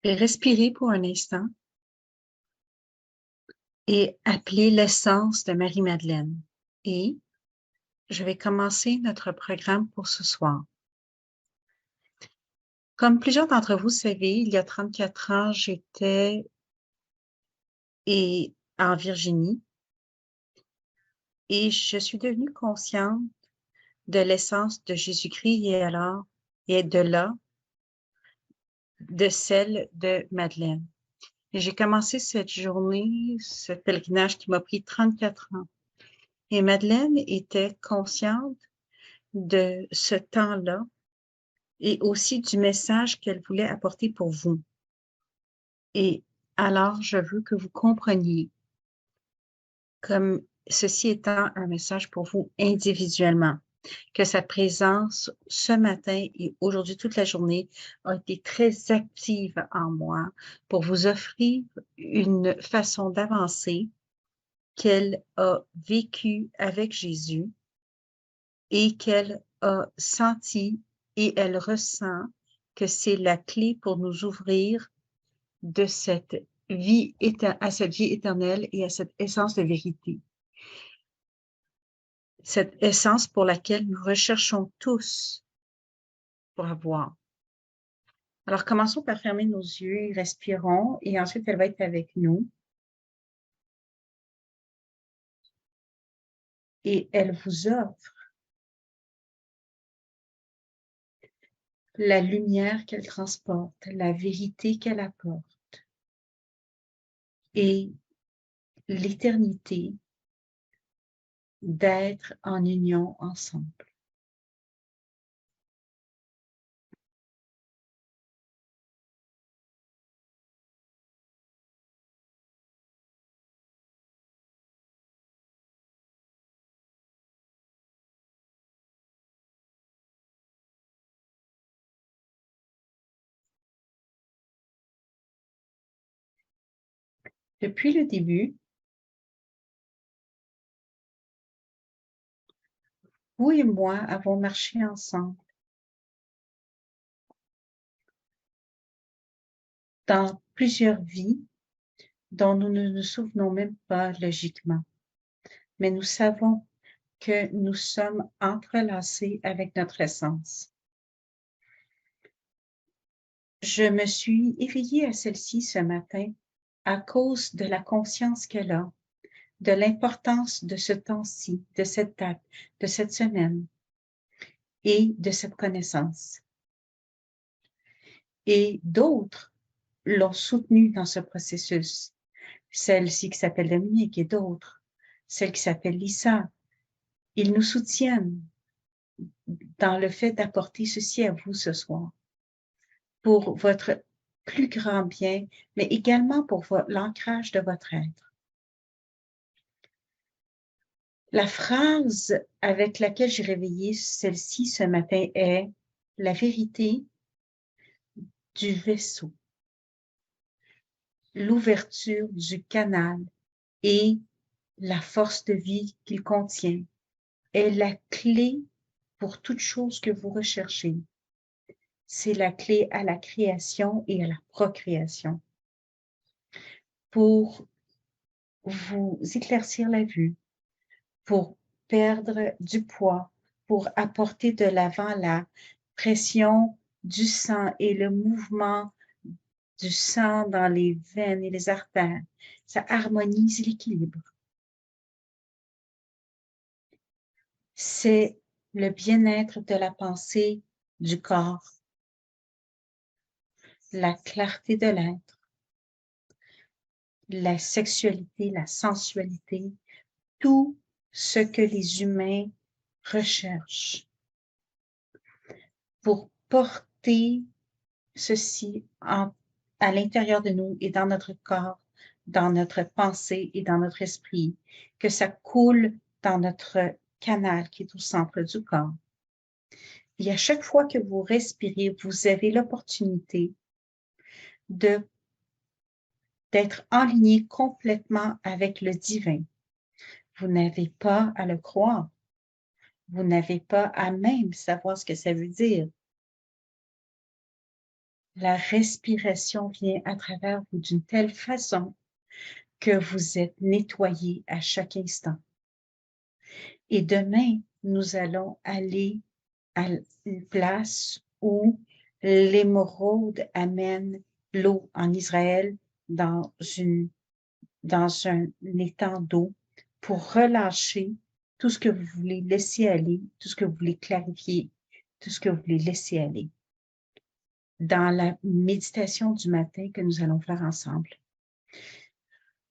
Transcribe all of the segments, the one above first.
Et respirez pour un instant et appelez l'essence de Marie-Madeleine. Et je vais commencer notre programme pour ce soir. Comme plusieurs d'entre vous savez, il y a 34 ans, j'étais en Virginie et je suis devenue consciente de l'essence de Jésus-Christ et de là, de celle de Madeleine. Et j'ai commencé cette journée, ce pèlerinage qui m'a pris 34 ans. Et Madeleine était consciente de ce temps-là et aussi du message qu'elle voulait apporter pour vous. Et alors, je veux que vous compreniez comme ceci étant un message pour vous individuellement, que sa présence ce matin et aujourd'hui toute la journée a été très active en moi pour vous offrir une façon d'avancer qu'elle a vécue avec Jésus et qu'elle a senti et elle ressent que c'est la clé pour nous ouvrir de cette vie à cette vie éternelle et à cette essence de vérité. Cette essence pour laquelle nous recherchons tous pour avoir. Alors, commençons par fermer nos yeux, respirons et ensuite elle va être avec nous. Et elle vous offre la lumière qu'elle transporte, la vérité qu'elle apporte et l'éternité d'être en union ensemble. Depuis le début, vous et moi avons marché ensemble dans plusieurs vies dont nous ne nous souvenons même pas logiquement. Mais nous savons que nous sommes entrelacés avec notre essence. Je me suis éveillée à celle-ci ce matin à cause de la conscience qu'elle a, de l'importance de ce temps-ci, de cette date, de cette semaine et de cette connaissance. Et d'autres l'ont soutenue dans ce processus. Celle-ci qui s'appelle Dominique et d'autres, celle qui s'appelle Lisa. Ils nous soutiennent dans le fait d'apporter ceci à vous ce soir pour votre plus grand bien, mais également pour l'ancrage de votre être. La phrase avec laquelle j'ai réveillé celle-ci ce matin est « La vérité du vaisseau, l'ouverture du canal et la force de vie qu'il contient est la clé pour toute chose que vous recherchez. C'est la clé à la création et à la procréation. Pour vous éclaircir la vue, pour perdre du poids, pour apporter de l'avant la pression du sang et le mouvement du sang dans les veines et les artères. Ça harmonise l'équilibre. C'est le bien-être de la pensée, du corps, la clarté de l'être, la sexualité, la sensualité, tout ce que les humains recherchent pour porter ceci à l'intérieur de nous et dans notre corps, dans notre pensée et dans notre esprit, que ça coule dans notre canal qui est au centre du corps. Et à chaque fois que vous respirez, vous avez l'opportunité d'être aligné complètement avec le divin. Vous n'avez pas à le croire. Vous n'avez pas à même savoir ce que ça veut dire. la respiration vient à travers vous d'une telle façon que vous êtes nettoyé à chaque instant. Et demain, nous allons aller à une place où l'émeraude amène l'eau en Israël dans un étang d'eau pour relâcher tout ce que vous voulez laisser aller, tout ce que vous voulez clarifier, tout ce que vous voulez laisser aller. Dans la méditation du matin que nous allons faire ensemble.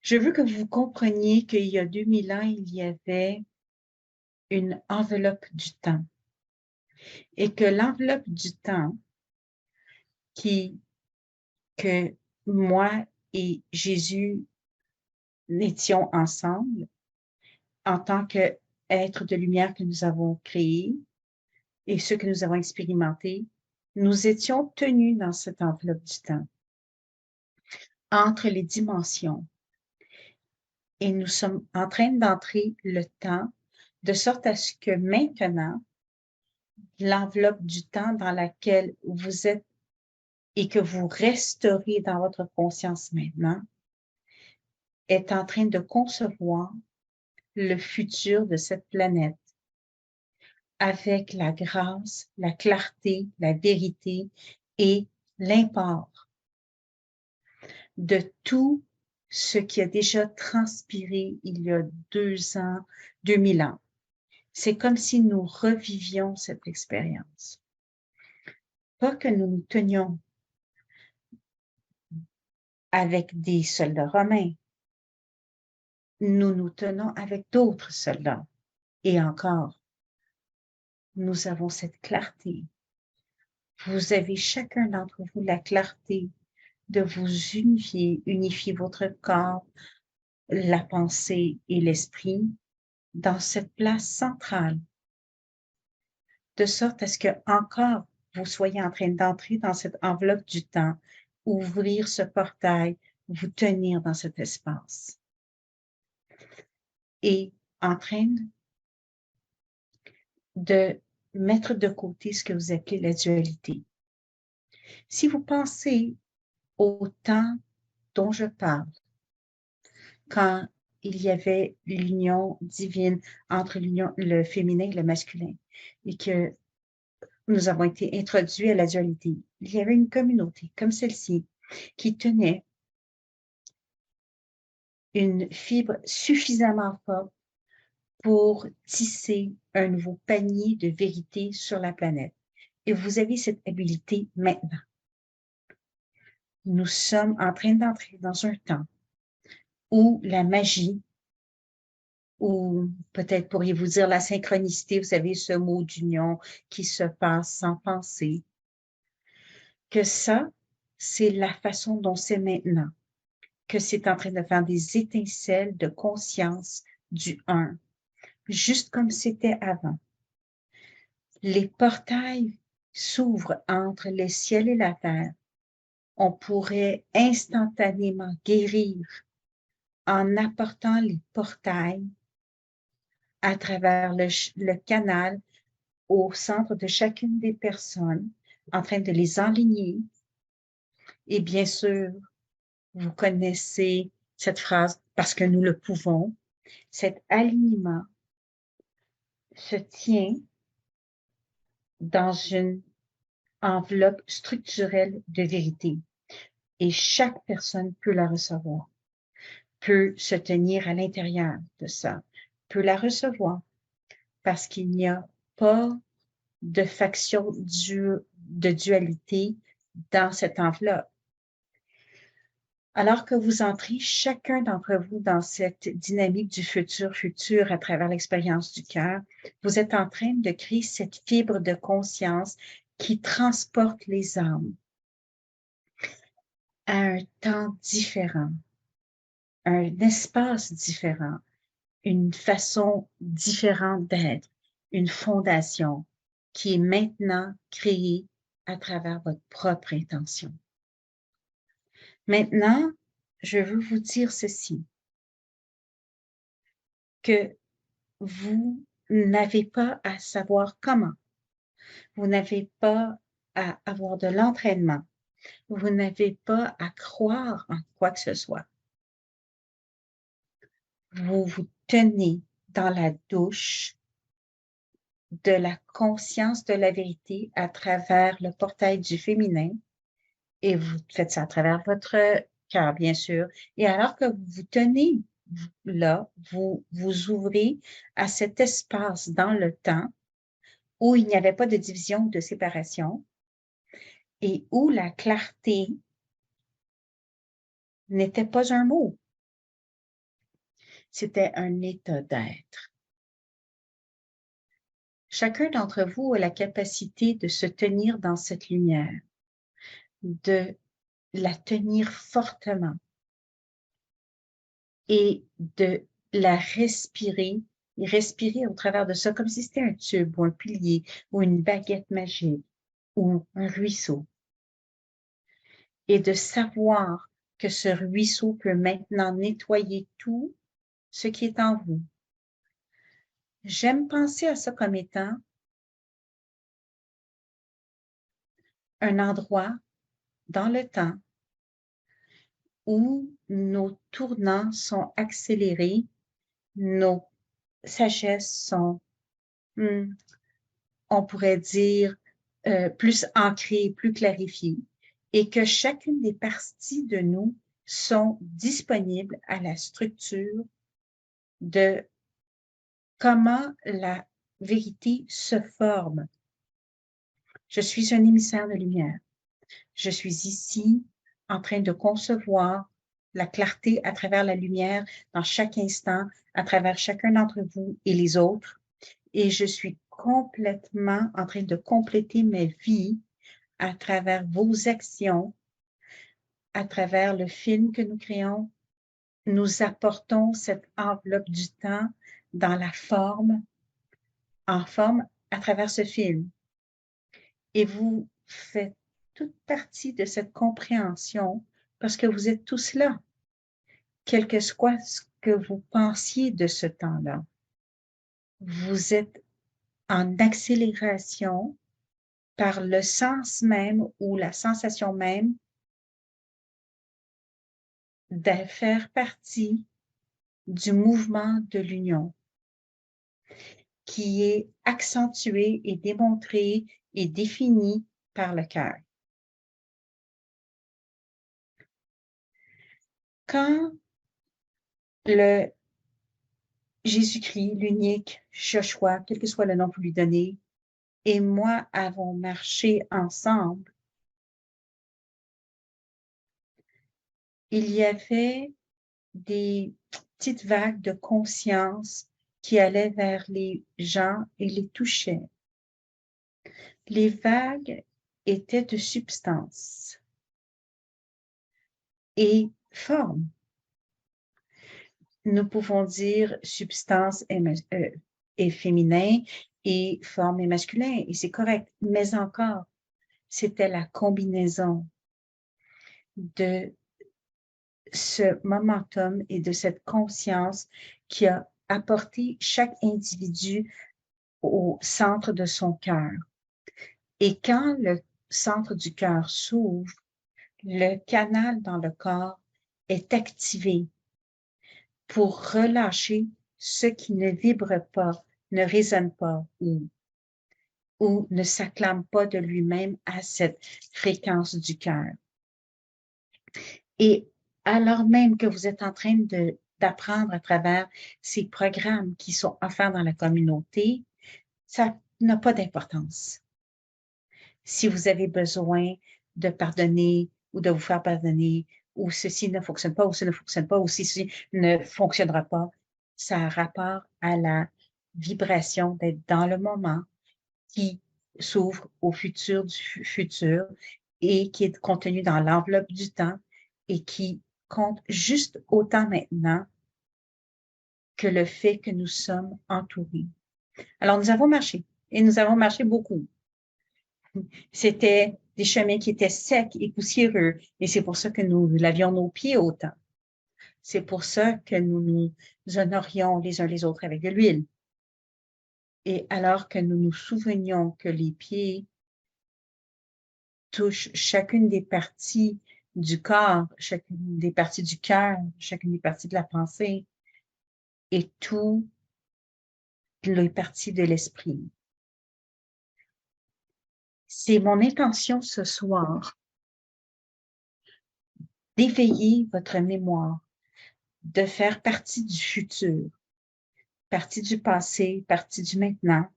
Je veux que vous compreniez qu'il y a 2000 ans, il y avait une enveloppe du temps. Et que l'enveloppe du temps que moi et Jésus étions ensemble en tant qu'être de lumière que nous avons créé et ce que nous avons expérimenté, nous étions tenus dans cette enveloppe du temps, entre les dimensions. Et nous sommes en train d'entrer le temps de sorte à ce que maintenant, l'enveloppe du temps dans laquelle vous êtes et que vous restaurez dans votre conscience maintenant, est en train de concevoir le futur de cette planète avec la grâce, la clarté, la vérité et l'import de tout ce qui a déjà transpiré il y a 2000 ans. C'est comme si nous revivions cette expérience. Pas que nous nous tenions avec des soldats romains. Nous nous tenons avec d'autres soldats. Et encore, nous avons cette clarté. Vous avez chacun d'entre vous la clarté de vous unifier votre corps, la pensée et l'esprit dans cette place centrale, de sorte à ce que encore vous soyez en train d'entrer dans cette enveloppe du temps, ouvrir ce portail, vous tenir dans cet espace. Et en train de mettre de côté ce que vous appelez la dualité. Si vous pensez au temps dont je parle, quand il y avait l'union divine entre le féminin et le masculin, et que nous avons été introduits à la dualité, il y avait une communauté comme celle-ci qui tenait une fibre suffisamment forte pour tisser un nouveau panier de vérité sur la planète. Et vous avez cette habilité maintenant. Nous sommes en train d'entrer dans un temps où la magie, ou peut-être pourriez-vous dire la synchronicité, vous savez, ce mot d'union qui se passe sans penser, que ça, c'est la façon dont c'est maintenant, que c'est en train de faire des étincelles de conscience du un, juste comme c'était avant. Les portails s'ouvrent entre le ciel et la terre. On pourrait instantanément guérir en apportant les portails à travers le canal au centre de chacune des personnes, en train de les enligner. Et bien sûr, vous connaissez cette phrase, parce que nous le pouvons, cet alignement se tient dans une enveloppe structurelle de vérité. Et chaque personne peut la recevoir, peut se tenir à l'intérieur de ça, peut la recevoir, parce qu'il n'y a pas de faction de dualité dans cette enveloppe. Alors que vous entrez chacun d'entre vous dans cette dynamique du futur à travers l'expérience du cœur, vous êtes en train de créer cette fibre de conscience qui transporte les âmes à un temps différent, un espace différent, une façon différente d'être, une fondation qui est maintenant créée à travers votre propre intention. Maintenant, je veux vous dire ceci, que vous n'avez pas à savoir comment, vous n'avez pas à avoir de l'entraînement, Vous n'avez pas à croire en quoi que ce soit. Vous vous tenez dans la douche de la conscience de la vérité à travers le portail du féminin et vous faites ça à travers votre cœur, bien sûr. Et alors que vous vous tenez là, vous vous ouvrez à cet espace dans le temps où il n'y avait pas de division ou de séparation et où la clarté n'était pas un mot, c'était un état d'être. Chacun d'entre vous a la capacité de se tenir dans cette lumière, de la tenir fortement et de la respirer et respirer au travers de ça comme si c'était un tube ou un pilier ou une baguette magique ou un ruisseau. Et de savoir que ce ruisseau peut maintenant nettoyer tout ce qui est en vous. J'aime penser à ça comme étant un endroit dans le temps où nos tournants sont accélérés, nos sagesses sont, on pourrait dire, plus ancrées, plus clarifiées, et que chacune des parties de nous sont disponibles à la structure de comment la vérité se forme. Je suis un émissaire de lumière. Je suis ici en train de concevoir la clarté à travers la lumière dans chaque instant, à travers chacun d'entre vous et les autres. Et je suis complètement en train de compléter ma vie à travers vos actions, à travers le film que nous créons. Nous apportons cette enveloppe du temps dans la forme, en forme à travers ce film. Et vous faites toute partie de cette compréhension parce que vous êtes tous là, quel que soit ce que vous pensiez de ce temps-là. Vous êtes en accélération par le sens même ou la sensation même de faire partie du mouvement de l'union qui est accentué et démontré et défini par le cœur. Quand le Jésus-Christ, l'unique, Joshua, quel que soit le nom que vous lui donnez, et moi avons marché ensemble, il y avait des petites vagues de conscience qui allaient vers les gens et les touchaient. Les vagues étaient de substance et forme. Nous pouvons dire substance est féminin et forme est masculin, et c'est correct. Mais encore, c'était la combinaison de ce momentum et de cette conscience qui a apporté chaque individu au centre de son cœur. Et quand le centre du cœur s'ouvre, le canal dans le corps est activé pour relâcher ce qui ne vibre pas, ne résonne pas ou ne s'acclame pas de lui-même à cette fréquence du cœur. Et alors même que vous êtes en train d'apprendre à travers ces programmes qui sont offerts dans la communauté, ça n'a pas d'importance. Si vous avez besoin de pardonner ou de vous faire pardonner, ou ceci ne fonctionne pas, ou ceci ne fonctionne pas, ou ceci ne fonctionnera pas, ça a rapport à la vibration d'être dans le moment qui s'ouvre au futur du futur et qui est contenu dans l'enveloppe du temps et qui compte juste autant maintenant que le fait que nous sommes entourés. Alors, nous avons marché et nous avons marché beaucoup. C'était des chemins qui étaient secs et poussiéreux et c'est pour ça que nous lavions nos pieds autant. C'est pour ça que nous nous honorions les uns les autres avec de l'huile. Et alors que nous nous souvenions que les pieds touche chacune des parties du corps, chacune des parties du cœur, chacune des parties de la pensée et toutes les parties de l'esprit. C'est mon intention ce soir d'éveiller votre mémoire, de faire partie du futur, partie du passé, partie du maintenant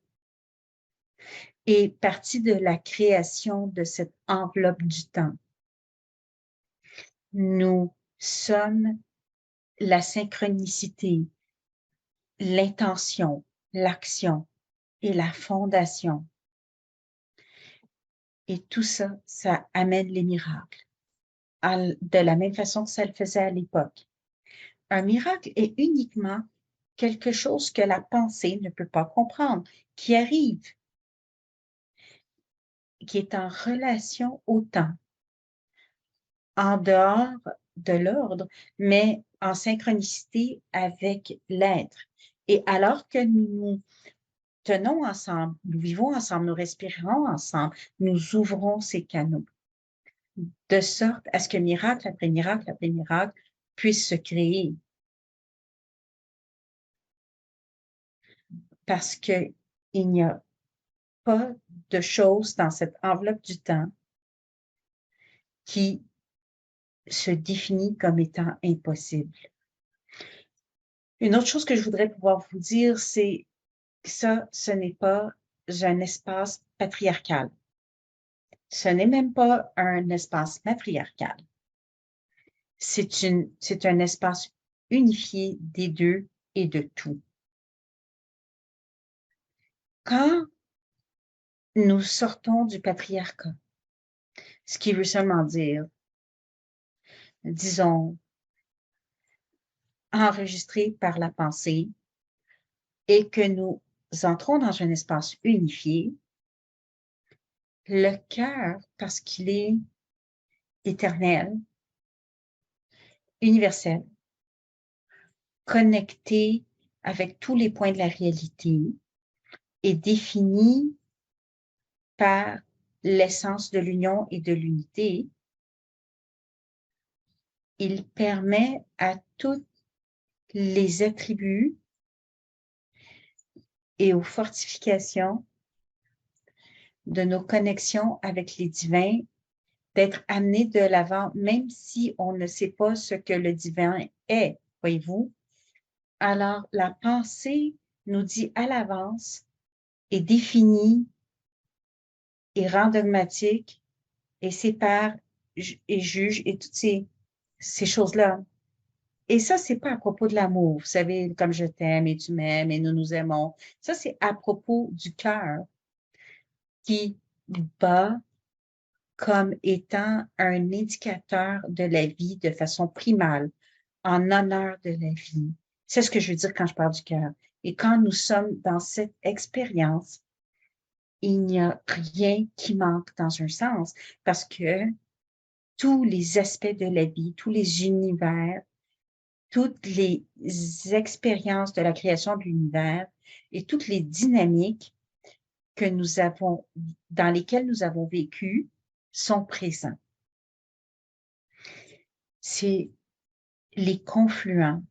et partie de la création de cette enveloppe du temps. Nous sommes la synchronicité, l'intention, l'action et la fondation. Et tout ça, ça amène les miracles, de la même façon que ça le faisait à l'époque. Un miracle est uniquement quelque chose que la pensée ne peut pas comprendre, qui arrive, qui est en relation au temps, en dehors de l'ordre, mais en synchronicité avec l'être. Et alors que nous tenons ensemble, nous vivons ensemble, nous respirons ensemble, nous ouvrons ces canaux, de sorte à ce que miracle après miracle après miracle puisse se créer. Parce qu'il n'y a pas de choses dans cette enveloppe du temps qui se définit comme étant impossible. Une autre chose que je voudrais pouvoir vous dire, c'est que ça, ce n'est pas un espace patriarcal. Ce n'est même pas un espace matriarcal. C'est un espace unifié des deux et de tout. Quand nous sortons du patriarcat, ce qui veut seulement dire, disons, enregistré par la pensée, et que nous entrons dans un espace unifié, le cœur, parce qu'il est éternel, universel, connecté avec tous les points de la réalité, est défini par l'essence de l'union et de l'unité. Il permet à tous les attributs et aux fortifications de nos connexions avec les divins d'être amenés de l'avant, même si on ne sait pas ce que le divin est, voyez-vous. Alors, la pensée nous dit à l'avance, est définie, et rend dogmatique, et sépare, et juge, et toutes ces choses-là. Et ça, c'est pas à propos de l'amour. Vous savez, comme je t'aime et tu m'aimes et nous nous aimons. Ça, c'est à propos du cœur qui bat comme étant un indicateur de la vie de façon primale, en honneur de la vie. C'est ce que je veux dire quand je parle du cœur. Et quand nous sommes dans cette expérience, il n'y a rien qui manque dans un sens, parce que tous les aspects de la vie, tous les univers, toutes les expériences de la création de l'univers et toutes les dynamiques que nous avons, dans lesquelles nous avons vécu, sont présents. C'est les confluents.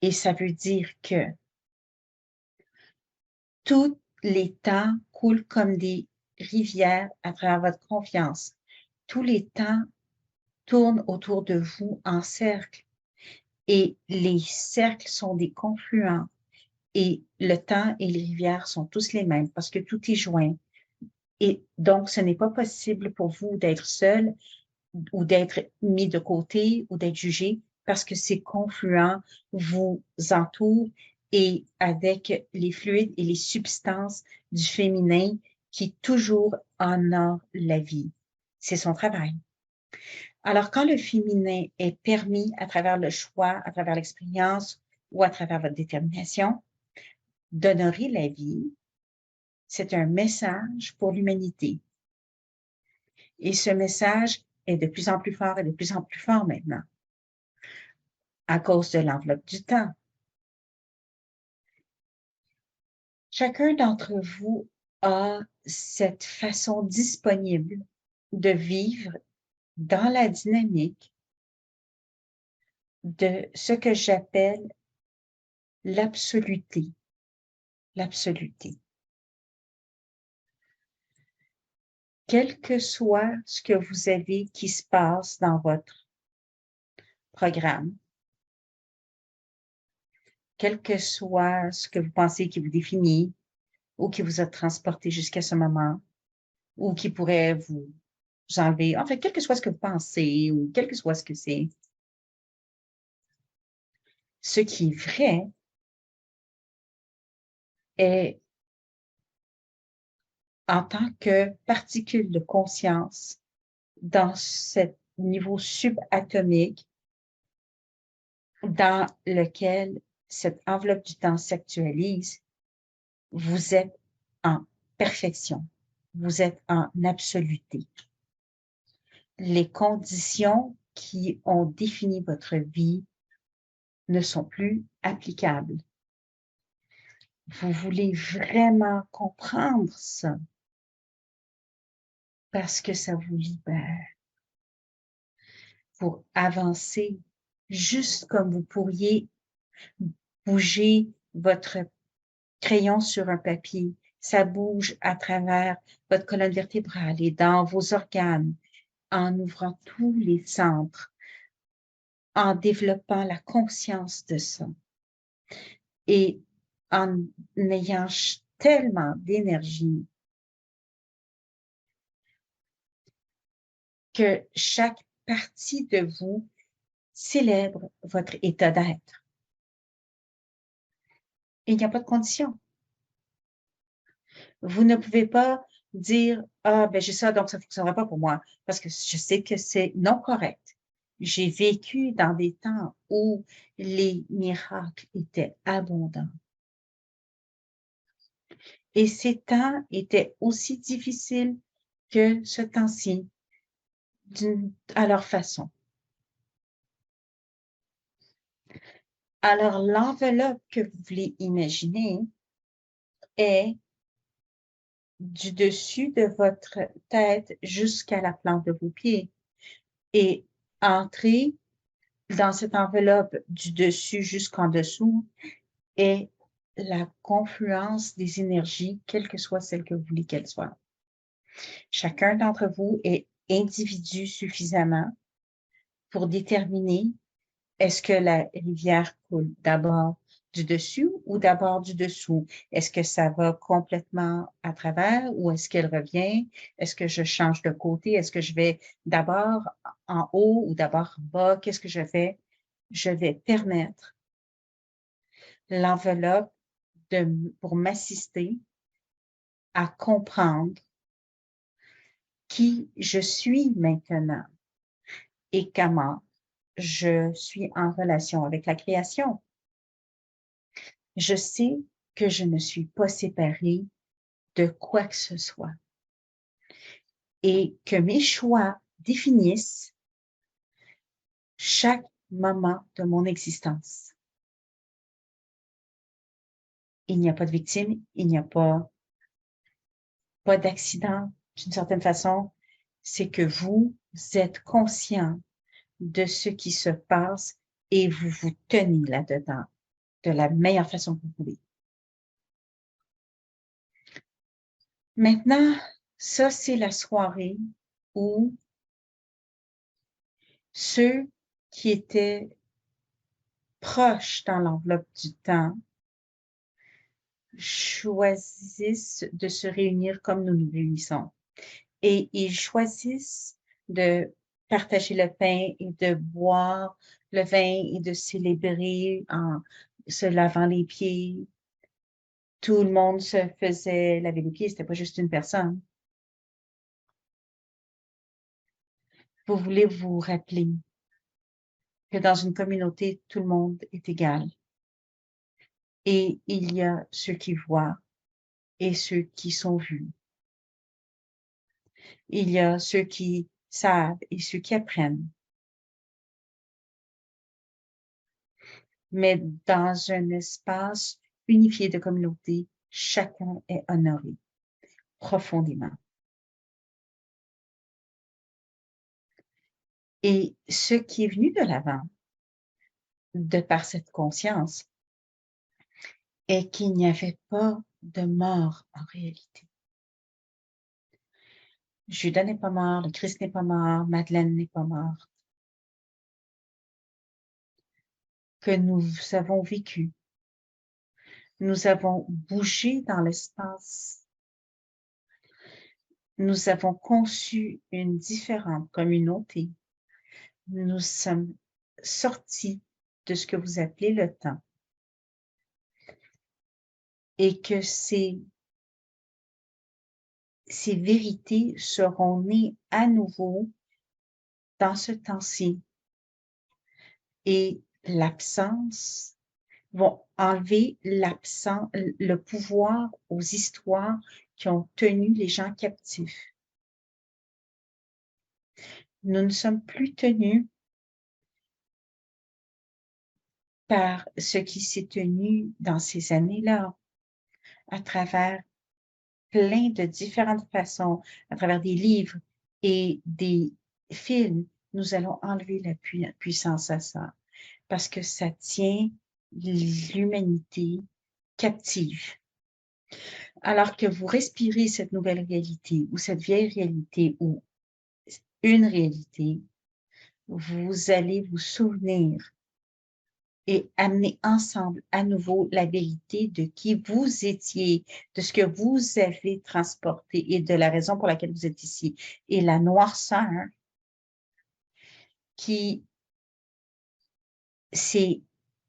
Et ça veut dire que tous les temps coulent comme des rivières à travers votre confiance. Tous les temps tournent autour de vous en cercle. Et les cercles sont des confluents. Et le temps et les rivières sont tous les mêmes parce que tout est joint. Et donc, ce n'est pas possible pour vous d'être seul ou d'être mis de côté ou d'être jugé parce que ces confluents vous entourent et avec les fluides et les substances du féminin qui toujours honorent la vie. C'est son travail. Alors, quand le féminin est permis à travers le choix, à travers l'expérience ou à travers votre détermination d'honorer la vie, c'est un message pour l'humanité. Et ce message est de plus en plus fort et de plus en plus fort maintenant, à cause de l'enveloppe du temps. Chacun d'entre vous a cette façon disponible de vivre dans la dynamique de ce que j'appelle l'absoluté. L'absoluté. Quel que soit ce que vous avez qui se passe dans votre programme, quel que soit ce que vous pensez qui vous définit ou qui vous a transporté jusqu'à ce moment, ou qui pourrait vous enlever, en fait, quel que soit ce que vous pensez ou quel que soit ce que c'est, ce qui est vrai est en tant que particule de conscience dans ce niveau subatomique dans lequel cette enveloppe du temps s'actualise, vous êtes en perfection, vous êtes en absoluté. Les conditions qui ont défini votre vie ne sont plus applicables. Vous voulez vraiment comprendre ça parce que ça vous libère pour avancer juste comme vous pourriez bouger votre crayon sur un papier. Ça bouge à travers votre colonne vertébrale et dans vos organes en ouvrant tous les centres, en développant la conscience de ça et en ayant tellement d'énergie que chaque partie de vous célèbre votre état d'être. Il n'y a pas de condition. Vous ne pouvez pas dire « Ah, ben j'ai ça, donc ça ne fonctionnera pas pour moi », parce que je sais que c'est non correct. J'ai vécu dans des temps où les miracles étaient abondants. Et ces temps étaient aussi difficiles que ce temps-ci, à leur façon. Alors, l'enveloppe que vous voulez imaginer est du dessus de votre tête jusqu'à la plante de vos pieds. Et entrer dans cette enveloppe du dessus jusqu'en dessous est la confluence des énergies, quelle que soit celle que vous voulez qu'elle soit. Chacun d'entre vous est individu suffisamment pour déterminer est-ce que la rivière coule d'abord du dessus ou d'abord du dessous? Est-ce que ça va complètement à travers ou est-ce qu'elle revient? Est-ce que je change de côté? Est-ce que je vais d'abord en haut ou d'abord en bas? Qu'est-ce que je fais? Je vais permettre l'enveloppe pour m'assister à comprendre qui je suis maintenant et comment je suis en relation avec la création. Je sais que je ne suis pas séparée de quoi que ce soit et que mes choix définissent chaque moment de mon existence. Il n'y a pas de victime, il n'y a pas d'accident d'une certaine façon. C'est que vous êtes conscient de ce qui se passe et vous vous tenez là-dedans de la meilleure façon que vous pouvez. Maintenant, ça, c'est la soirée où ceux qui étaient proches dans l'enveloppe du temps choisissent de se réunir comme nous nous réunissons. Et ils choisissent de partager le pain et de boire le vin et de célébrer en se lavant les pieds. Tout le monde se faisait laver les pieds, c'était pas juste une personne. Vous voulez vous rappeler que dans une communauté, tout le monde est égal. Et il y a ceux qui voient et ceux qui sont vus. Il y a ceux qui savent et ceux qui apprennent. Mais dans un espace unifié de communauté, chacun est honoré profondément. Et ce qui est venu de l'avant, de par cette conscience, est qu'il n'y avait pas de mort en réalité. Judas n'est pas mort, le Christ n'est pas mort, Madeleine n'est pas morte. Que nous avons vécu. Nous avons bougé dans l'espace. Nous avons conçu une différente communauté. Nous sommes sortis de ce que vous appelez le temps. Et que ces vérités seront nées à nouveau dans ce temps-ci. Et l'absence vont enlever le pouvoir aux histoires qui ont tenu les gens captifs. Nous ne sommes plus tenus par ce qui s'est tenu dans ces années-là, à travers plein de différentes façons, à travers des livres et des films. Nous allons enlever la puissance à ça, parce que ça tient l'humanité captive. Alors que vous respirez cette nouvelle réalité ou cette vieille réalité ou une réalité, vous allez vous souvenir et amener ensemble à nouveau la vérité de qui vous étiez, de ce que vous avez transporté et de la raison pour laquelle vous êtes ici. Et la noirceur qui s'est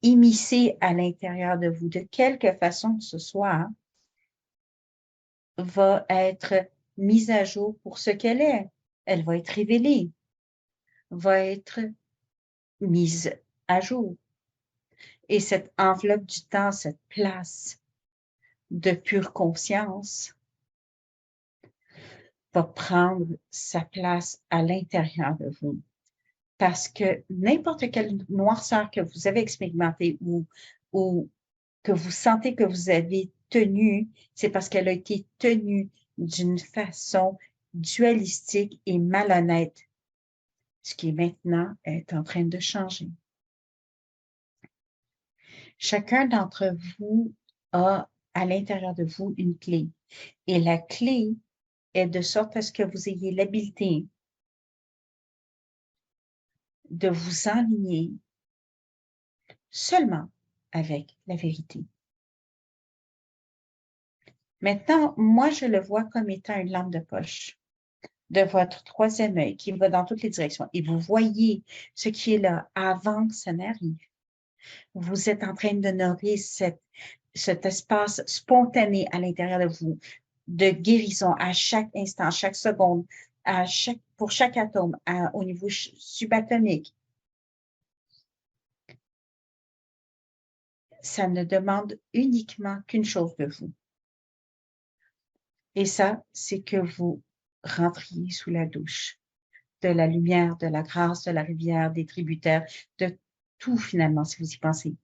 immiscée à l'intérieur de vous, de quelque façon que ce soit, va être mise à jour pour ce qu'elle est. Elle va être révélée, va être mise à jour. Et cette enveloppe du temps, cette place de pure conscience va prendre sa place à l'intérieur de vous. Parce que n'importe quelle noirceur que vous avez expérimentée ou que vous sentez que vous avez tenue, c'est parce qu'elle a été tenue d'une façon dualistique et malhonnête, ce qui maintenant est en train de changer. Chacun d'entre vous a à l'intérieur de vous une clé. Et la clé est de sorte à ce que vous ayez l'habileté de vous enligner seulement avec la vérité. Maintenant, moi, je le vois comme étant une lampe de poche de votre troisième œil qui va dans toutes les directions. Et vous voyez ce qui est là avant que ça n'arrive. Vous êtes en train de nourrir cet espace spontané à l'intérieur de vous, de guérison à chaque instant, chaque seconde, pour chaque atome, au niveau subatomique. Ça ne demande uniquement qu'une chose de vous. Et ça, c'est que vous rentriez sous la douche de la lumière, de la grâce, de la rivière, des tributaires, de tout finalement, si vous y pensez.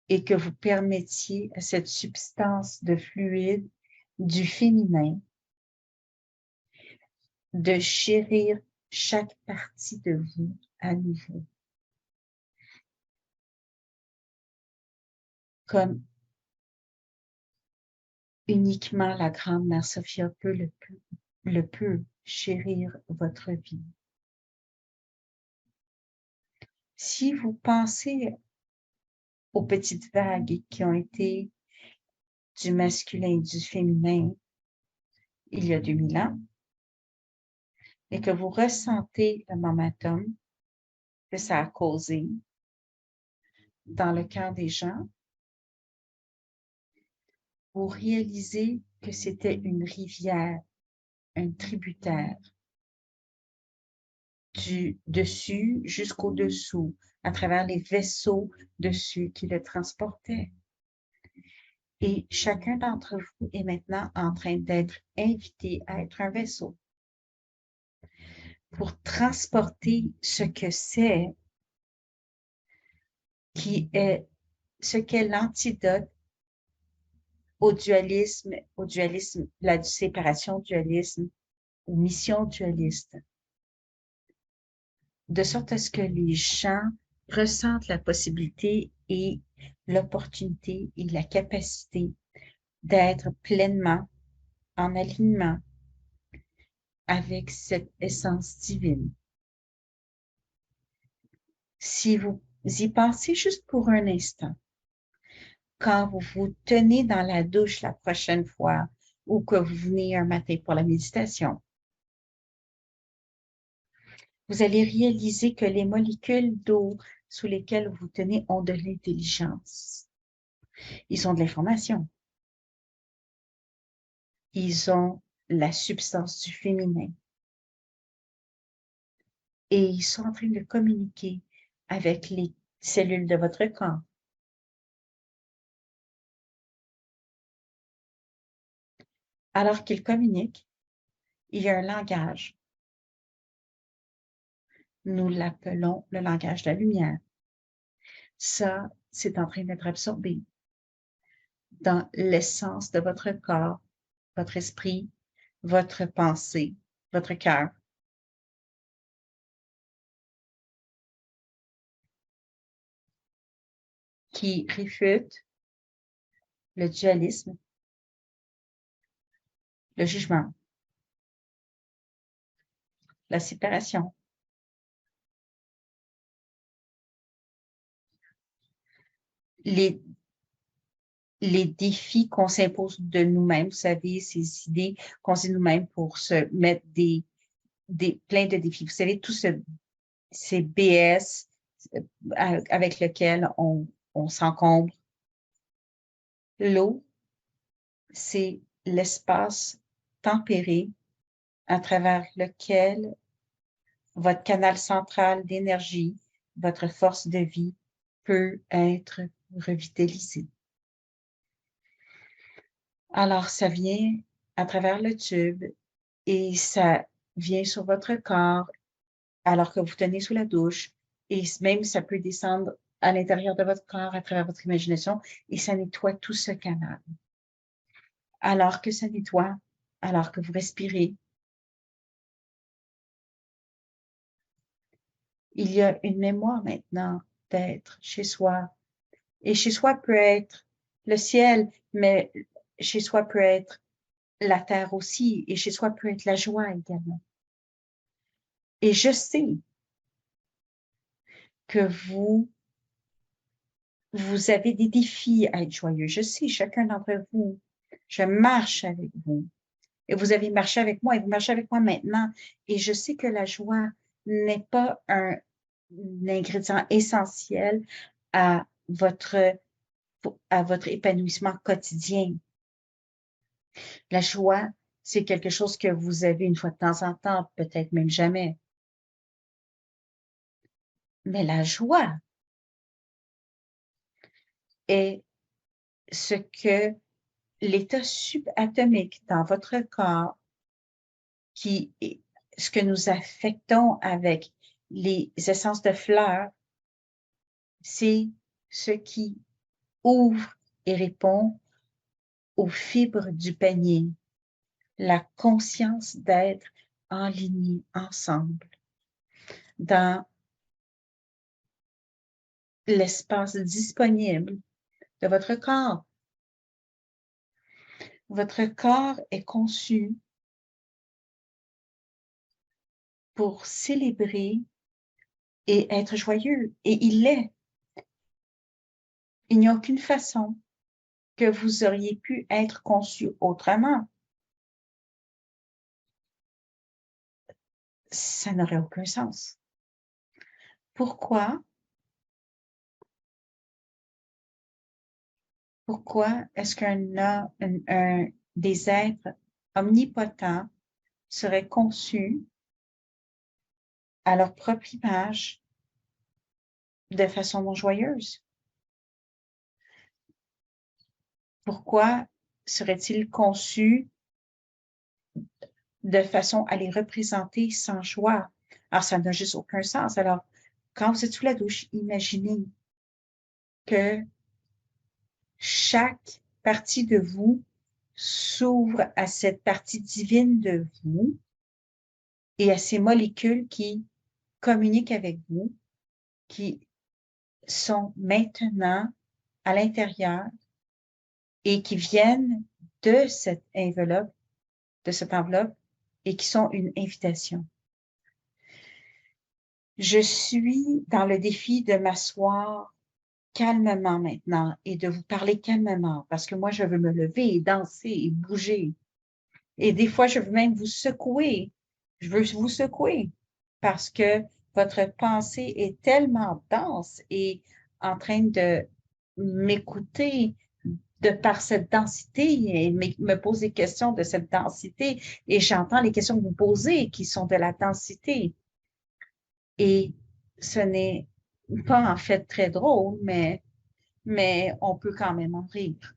Et que vous permettiez à cette substance de fluide du féminin de chérir chaque partie de vous à nouveau. Comme uniquement la grande Mère Sophia peut chérir votre vie. Si vous pensez aux petites vagues qui ont été du masculin et du féminin il y a 2000 ans, et que vous ressentez le momentum que ça a causé dans le cœur des gens, vous réalisez que c'était une rivière, un tributaire, du dessus jusqu'au dessous, à travers les vaisseaux dessus qui le transportaient. Et chacun d'entre vous est maintenant en train d'être invité à être un vaisseau pour transporter ce que c'est, qui est ce qu'est l'antidote au dualisme, la séparation dualisme, aux missions dualistes. de sorte à ce que les gens ressentent la possibilité et l'opportunité et la capacité d'être pleinement en alignement avec cette essence divine. Si vous y pensez juste pour un instant, quand vous vous tenez dans la douche la prochaine fois ou que vous venez un matin pour la méditation, vous allez réaliser que les molécules d'eau sous lesquelles vous tenez ont de l'intelligence. Ils ont de l'information. Ils ont la substance du féminin. Et ils sont en train de communiquer avec les cellules de votre corps. Alors qu'ils communiquent, il y a un langage. Nous l'appelons le langage de la lumière. Ça, c'est en train d'être absorbé dans l'essence de votre corps, votre esprit, votre pensée, votre cœur. Qui réfute le dualisme, le jugement, la séparation, les défis qu'on s'impose de nous-mêmes, vous savez, ces idées qu'on s'est nous-mêmes pour se mettre plein de défis. Vous savez, tous ces BS avec lesquels on s'encombre. L'eau, c'est l'espace tempéré à travers lequel votre canal central d'énergie, votre force de vie peut être revitalisée. Alors, ça vient à travers le tube et ça vient sur votre corps alors que vous tenez sous la douche et même ça peut descendre à l'intérieur de votre corps à travers votre imagination et ça nettoie tout ce canal. Alors que ça nettoie, alors que vous respirez, il y a une mémoire maintenant d'être chez soi. Et chez soi peut être le ciel, mais chez soi peut être la terre aussi, et chez soi peut être la joie également. Et je sais que vous avez des défis à être joyeux. Je sais, chacun d'entre vous, je marche avec vous. Et vous avez marché avec moi, et vous marchez avec moi maintenant. Et je sais que la joie n'est pas un ingrédient essentiel à votre épanouissement quotidien. La joie, c'est quelque chose que vous avez une fois de temps en temps, peut-être même jamais. Mais la joie est ce que l'état subatomique dans votre corps, qui est ce que nous affectons avec les essences de fleurs, c'est ce qui ouvre et répond aux fibres du panier, la conscience d'être alignés ensemble dans l'espace disponible de votre corps. Votre corps est conçu pour célébrer et être joyeux, et il l'est. Il n'y a aucune façon que vous auriez pu être conçu autrement. Ça n'aurait aucun sens. Pourquoi? Pourquoi est-ce des êtres omnipotents seraient conçus à leur propre image de façon non joyeuse? Pourquoi seraient-ils conçus de façon à les représenter sans joie? Alors, ça n'a juste aucun sens. Alors, quand vous êtes sous la douche, imaginez que chaque partie de vous s'ouvre à cette partie divine de vous et à ces molécules qui communiquent avec vous, qui sont maintenant à l'intérieur et qui viennent de cette enveloppe, et qui sont une invitation. Je suis dans le défi de m'asseoir calmement maintenant et de vous parler calmement parce que moi, je veux me lever et danser et bouger. Et des fois, je veux même vous secouer. Je veux vous secouer parce que votre pensée est tellement dense et en train de m'écouter de par cette densité et me poser des questions de cette densité. Et j'entends les questions que vous posez qui sont de la densité. Et ce n'est pas en fait très drôle, mais on peut quand même en rire.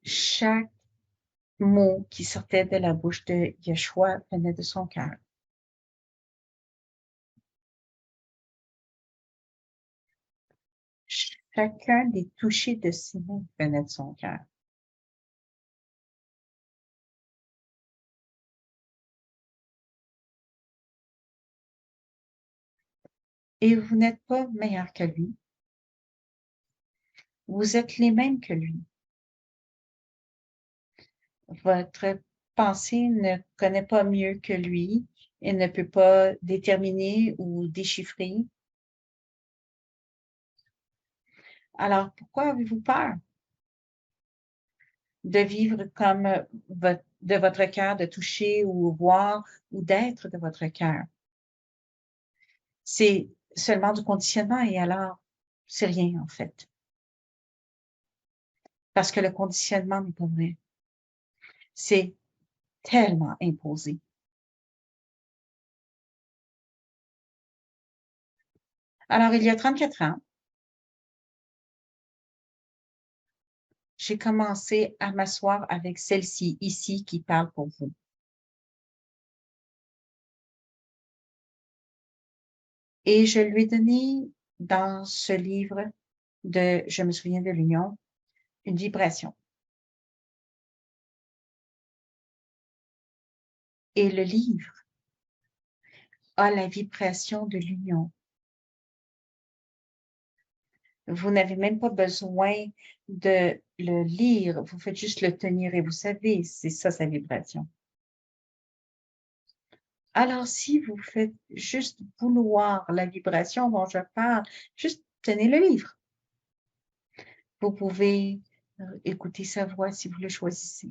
Chaque mot qui sortait de la bouche de Yeshua venait de son cœur. Chacun des touchés de ses mains venait de son cœur. Et vous n'êtes pas meilleur que lui. Vous êtes les mêmes que lui. Votre pensée ne connaît pas mieux que lui et ne peut pas déterminer ou déchiffrer. Alors, pourquoi avez-vous peur de vivre comme de votre cœur, de toucher ou voir ou d'être de votre cœur? C'est seulement du conditionnement et alors, c'est rien en fait. Parce que le conditionnement n'est pas vrai. C'est tellement imposé. Alors, il y a 34 ans, j'ai commencé à m'asseoir avec celle-ci ici qui parle pour vous. Et je lui ai donné dans ce livre de Je me souviens de l'Union, une vibration. Et le livre a la vibration de l'union. Vous n'avez même pas besoin de le lire, vous faites juste le tenir et vous savez, c'est ça sa vibration. Alors, si vous faites juste vouloir la vibration dont je parle, juste tenez le livre. Vous pouvez écouter sa voix si vous le choisissez.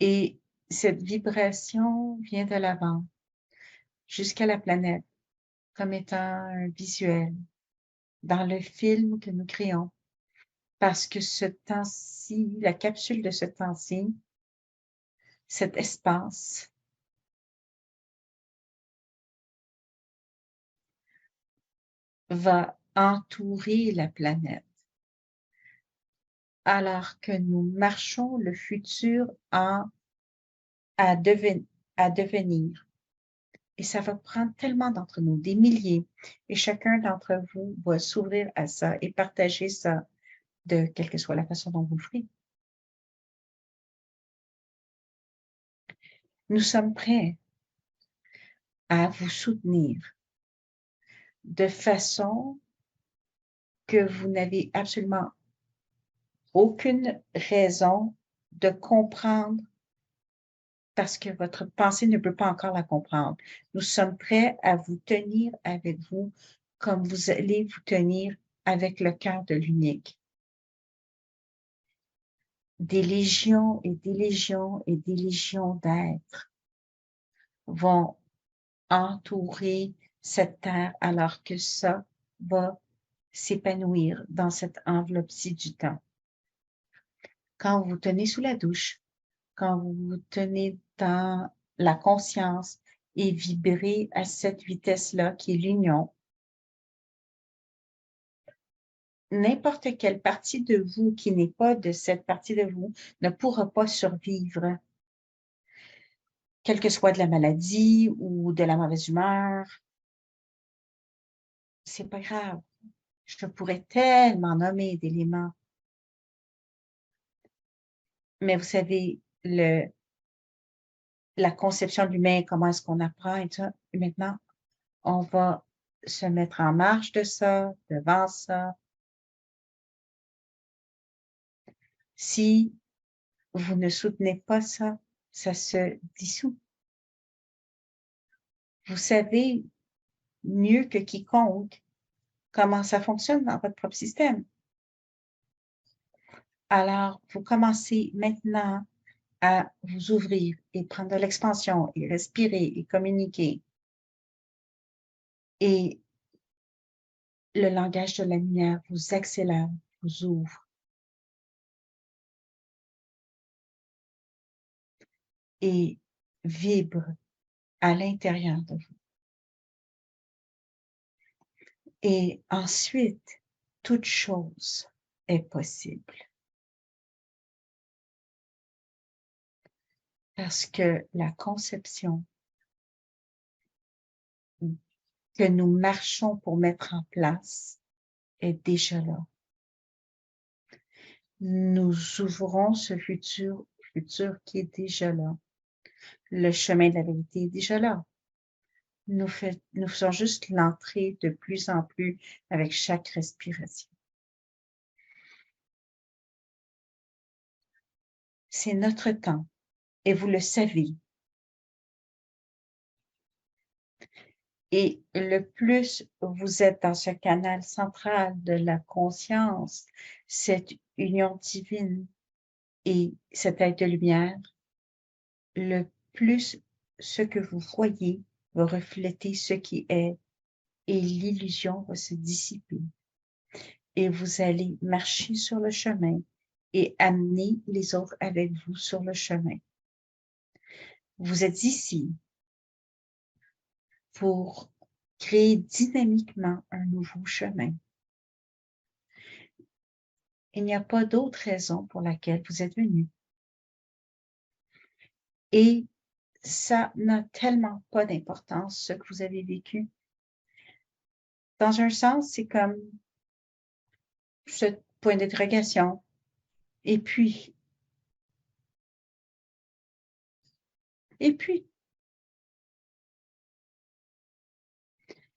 Et cette vibration vient de l'avant jusqu'à la planète comme étant un visuel dans le film que nous créons. Parce que ce temps-ci, la capsule de ce temps-ci, cet espace, va entourer la planète alors que nous marchons le futur à devenir. Et ça va prendre tellement d'entre nous, des milliers, et chacun d'entre vous va s'ouvrir à ça et partager ça de quelle que soit la façon dont vous le ferez. Nous sommes prêts à vous soutenir de façon que vous n'avez absolument aucune raison de comprendre parce que votre pensée ne peut pas encore la comprendre. Nous sommes prêts à vous tenir avec vous comme vous allez vous tenir avec le cœur de l'unique. Des légions et des légions et des légions d'êtres vont entourer cette terre alors que ça va s'épanouir dans cette enveloppe-ci du temps. Quand vous vous tenez sous la douche, quand vous vous tenez dans la conscience et vibrez à cette vitesse-là qui est l'union, n'importe quelle partie de vous qui n'est pas de cette partie de vous ne pourra pas survivre, quelle que soit de la maladie ou de la mauvaise humeur. C'est pas grave. Je pourrais tellement nommer d'éléments Mais vous savez, la conception de l'humain, comment est-ce qu'on apprend et tout ça. Et maintenant, on va se mettre en marche de ça, devant ça. Si vous ne soutenez pas ça, ça se dissout. Vous savez mieux que quiconque comment ça fonctionne dans votre propre système. Alors, vous commencez maintenant à vous ouvrir et prendre de l'expansion et respirer et communiquer. Et le langage de la lumière vous accélère, vous ouvre. Et vibre à l'intérieur de vous. Et ensuite, toute chose est possible. Parce que la conception que nous marchons pour mettre en place est déjà là. Nous ouvrons ce futur qui est déjà là. Le chemin de la vérité est déjà là. Nous faisons juste l'entrée de plus en plus avec chaque respiration. C'est notre temps et vous le savez. Et le plus vous êtes dans ce canal central de la conscience, cette union divine et cette aide de lumière, le plus ce que vous voyez va refléter ce qui est et l'illusion va se dissiper. Et vous allez marcher sur le chemin et amener les autres avec vous sur le chemin. Vous êtes ici pour créer dynamiquement un nouveau chemin. Il n'y a pas d'autre raison pour laquelle vous êtes venu. Et ça n'a tellement pas d'importance, ce que vous avez vécu. Dans un sens, c'est comme ce point d'interrogation. Et puis,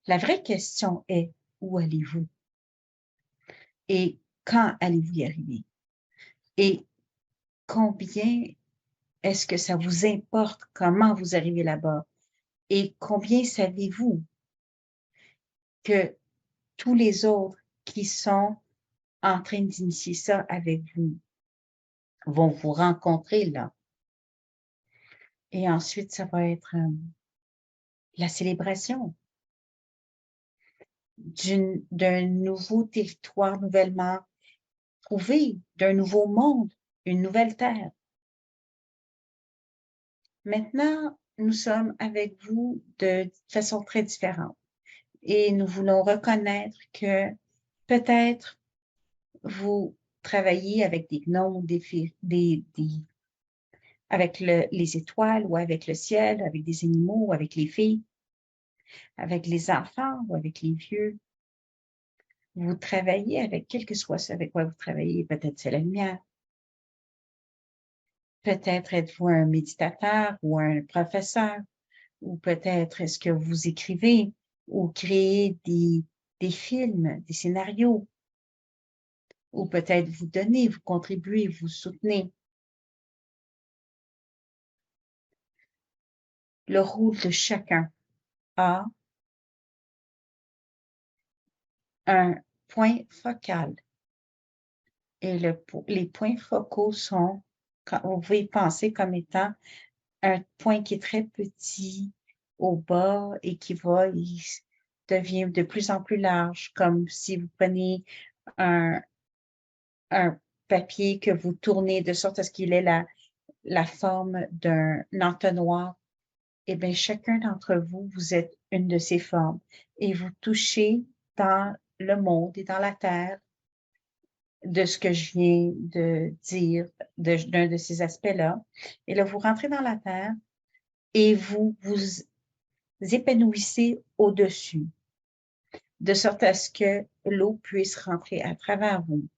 la vraie question est, où allez-vous? Et quand allez-vous y arriver? Et combien est-ce que ça vous importe comment vous arrivez là-bas? Et combien savez-vous que tous les autres qui sont en train d'initier ça avec vous vont vous rencontrer là? Et ensuite, ça va être la célébration d'un nouveau territoire nouvellement trouvé, d'un nouveau monde, une nouvelle terre. Maintenant, nous sommes avec vous de façon très différente et nous voulons reconnaître que peut-être vous travaillez avec des gnomes, avec les étoiles ou avec le ciel, avec des animaux, avec les filles, avec les enfants ou avec les vieux. Vous travaillez avec, quel que soit ce avec quoi vous travaillez, peut-être c'est la lumière. Peut-être êtes-vous un méditateur ou un professeur, ou peut-être est-ce que vous écrivez ou créez des films, des scénarios, ou peut-être vous donnez, vous contribuez, vous soutenez. Le rôle de chacun a un point focal. Et les points focaux sont, vous pouvez penser comme étant un point qui est très petit au bas et il devient de plus en plus large, comme si vous prenez un papier que vous tournez de sorte à ce qu'il ait la forme d'un entonnoir. Eh bien, chacun d'entre vous, vous êtes une de ces formes et vous touchez dans le monde et dans la terre de ce que je viens de dire, d'un de ces aspects-là. Et là, vous rentrez dans la terre et vous vous épanouissez au-dessus, de sorte à ce que l'eau puisse rentrer à travers vous.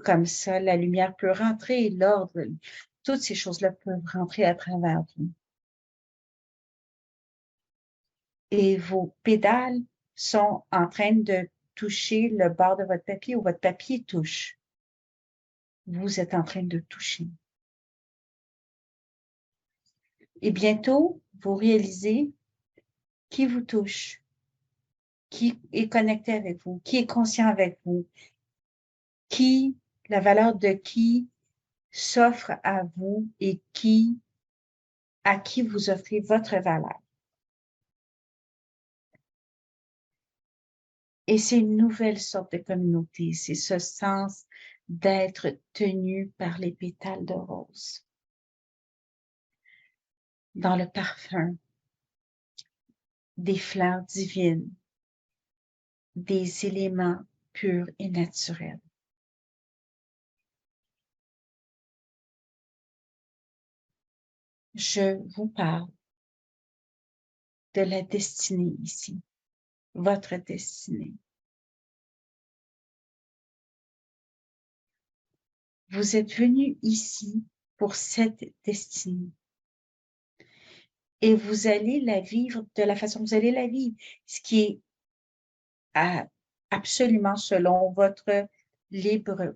Comme ça, la lumière peut rentrer, l'ordre, toutes ces choses-là peuvent rentrer à travers vous. Et vos pédales sont en train de toucher le bord de votre papier ou votre papier touche. Vous êtes en train de toucher. Et bientôt, vous réalisez qui vous touche, qui est connecté avec vous, qui est conscient avec vous, la valeur de qui s'offre à vous et à qui vous offrez votre valeur. Et c'est une nouvelle sorte de communauté, c'est ce sens d'être tenu par les pétales de rose, dans le parfum des fleurs divines, des éléments purs et naturels. Je vous parle de la destinée ici, votre destinée. Vous êtes venu ici pour cette destinée. Et vous allez la vivre de la façon que vous allez la vivre, ce qui est absolument selon votre libre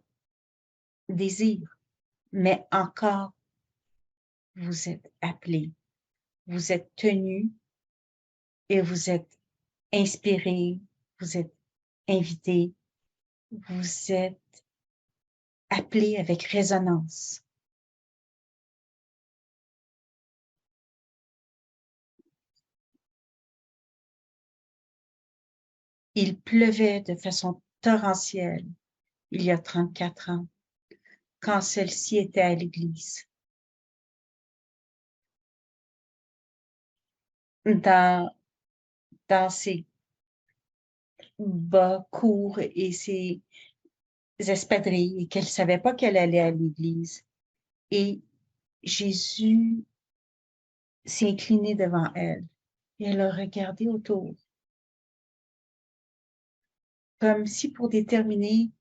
désir. Mais encore, vous êtes appelé, vous êtes tenu et vous êtes inspiré, vous êtes invité, vous êtes appelé avec résonance. Il pleuvait de façon torrentielle il y a 34 ans, quand celle-ci était à l'église. Dans ses bas courts et ses espadrilles, et qu'elle ne savait pas qu'elle allait à l'église. Et Jésus s'est incliné devant elle et elle a regardé autour, comme si pour déterminer,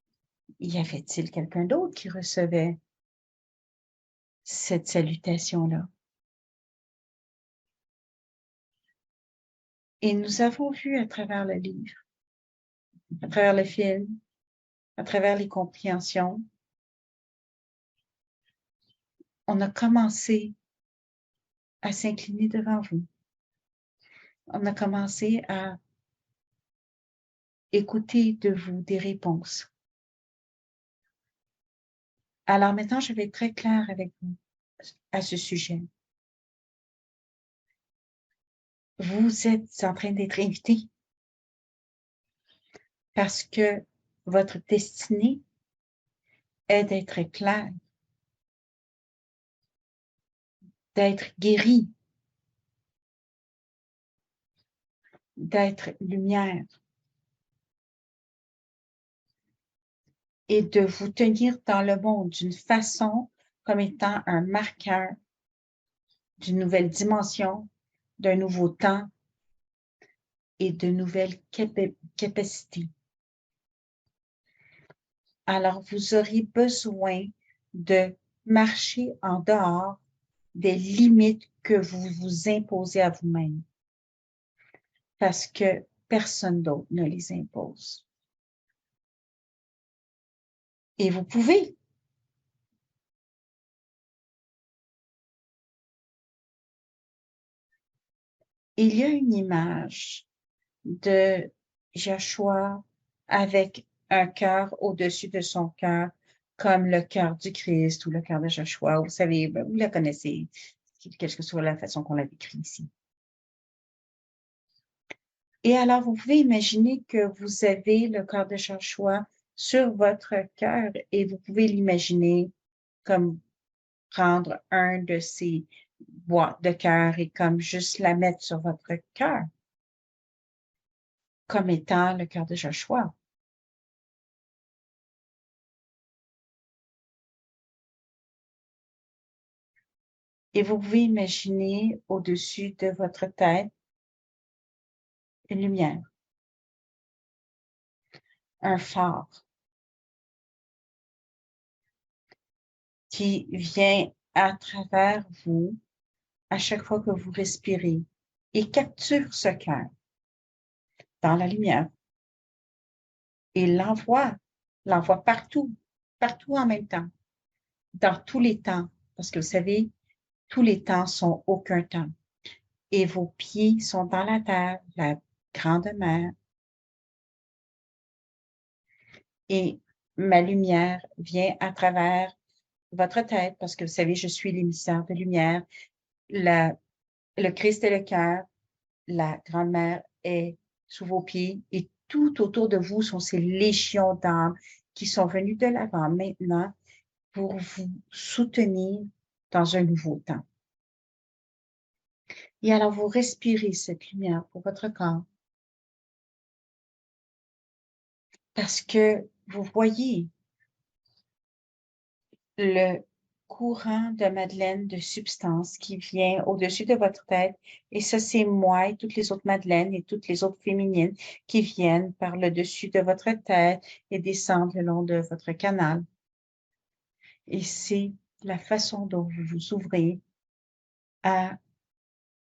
y avait-il quelqu'un d'autre qui recevait cette salutation-là? Et nous avons vu à travers le livre, à travers le film, à travers les compréhensions, on a commencé à s'incliner devant vous. On a commencé à écouter de vous des réponses. Alors maintenant, je vais être très claire avec vous à ce sujet. Vous êtes en train d'être invité parce que votre destinée est d'être claire, d'être guéri, d'être lumière et de vous tenir dans le monde d'une façon comme étant un marqueur d'une nouvelle dimension, d'un nouveau temps et de nouvelles capacités. Alors, vous aurez besoin de marcher en dehors des limites que vous vous imposez à vous-même, parce que personne d'autre ne les impose. Et vous pouvez. Il y a une image de Joshua avec un cœur au-dessus de son cœur, comme le cœur du Christ ou le cœur de Joshua. Vous savez, vous la connaissez, quelle que soit la façon qu'on l'a décrit ici. Et alors, vous pouvez imaginer que vous avez le cœur de Joshua sur votre cœur et vous pouvez l'imaginer comme prendre un de ces boîtes de cœur et comme juste la mettre sur votre cœur, comme étant le cœur de Joshua. Et vous pouvez imaginer au-dessus de votre tête une lumière, un phare, qui vient à travers vous à chaque fois que vous respirez et capture ce cœur dans la lumière et l'envoie partout, partout en même temps, dans tous les temps, parce que vous savez, tous les temps sont aucun temps. Et vos pieds sont dans la terre, la grande mer. Et ma lumière vient à travers votre tête, parce que vous savez, je suis l'émissaire de lumière. Le Christ est le cœur, la grande mère est sous vos pieds et tout autour de vous sont ces légions d'âmes qui sont venues de l'avant maintenant pour vous soutenir dans un nouveau temps. Et alors, vous respirez cette lumière pour votre corps parce que vous voyez le courant de Madeleine de substance qui vient au-dessus de votre tête. Et ça, c'est moi et toutes les autres Madeleines et toutes les autres féminines qui viennent par le dessus de votre tête et descendent le long de votre canal. Et c'est la façon dont vous vous ouvrez à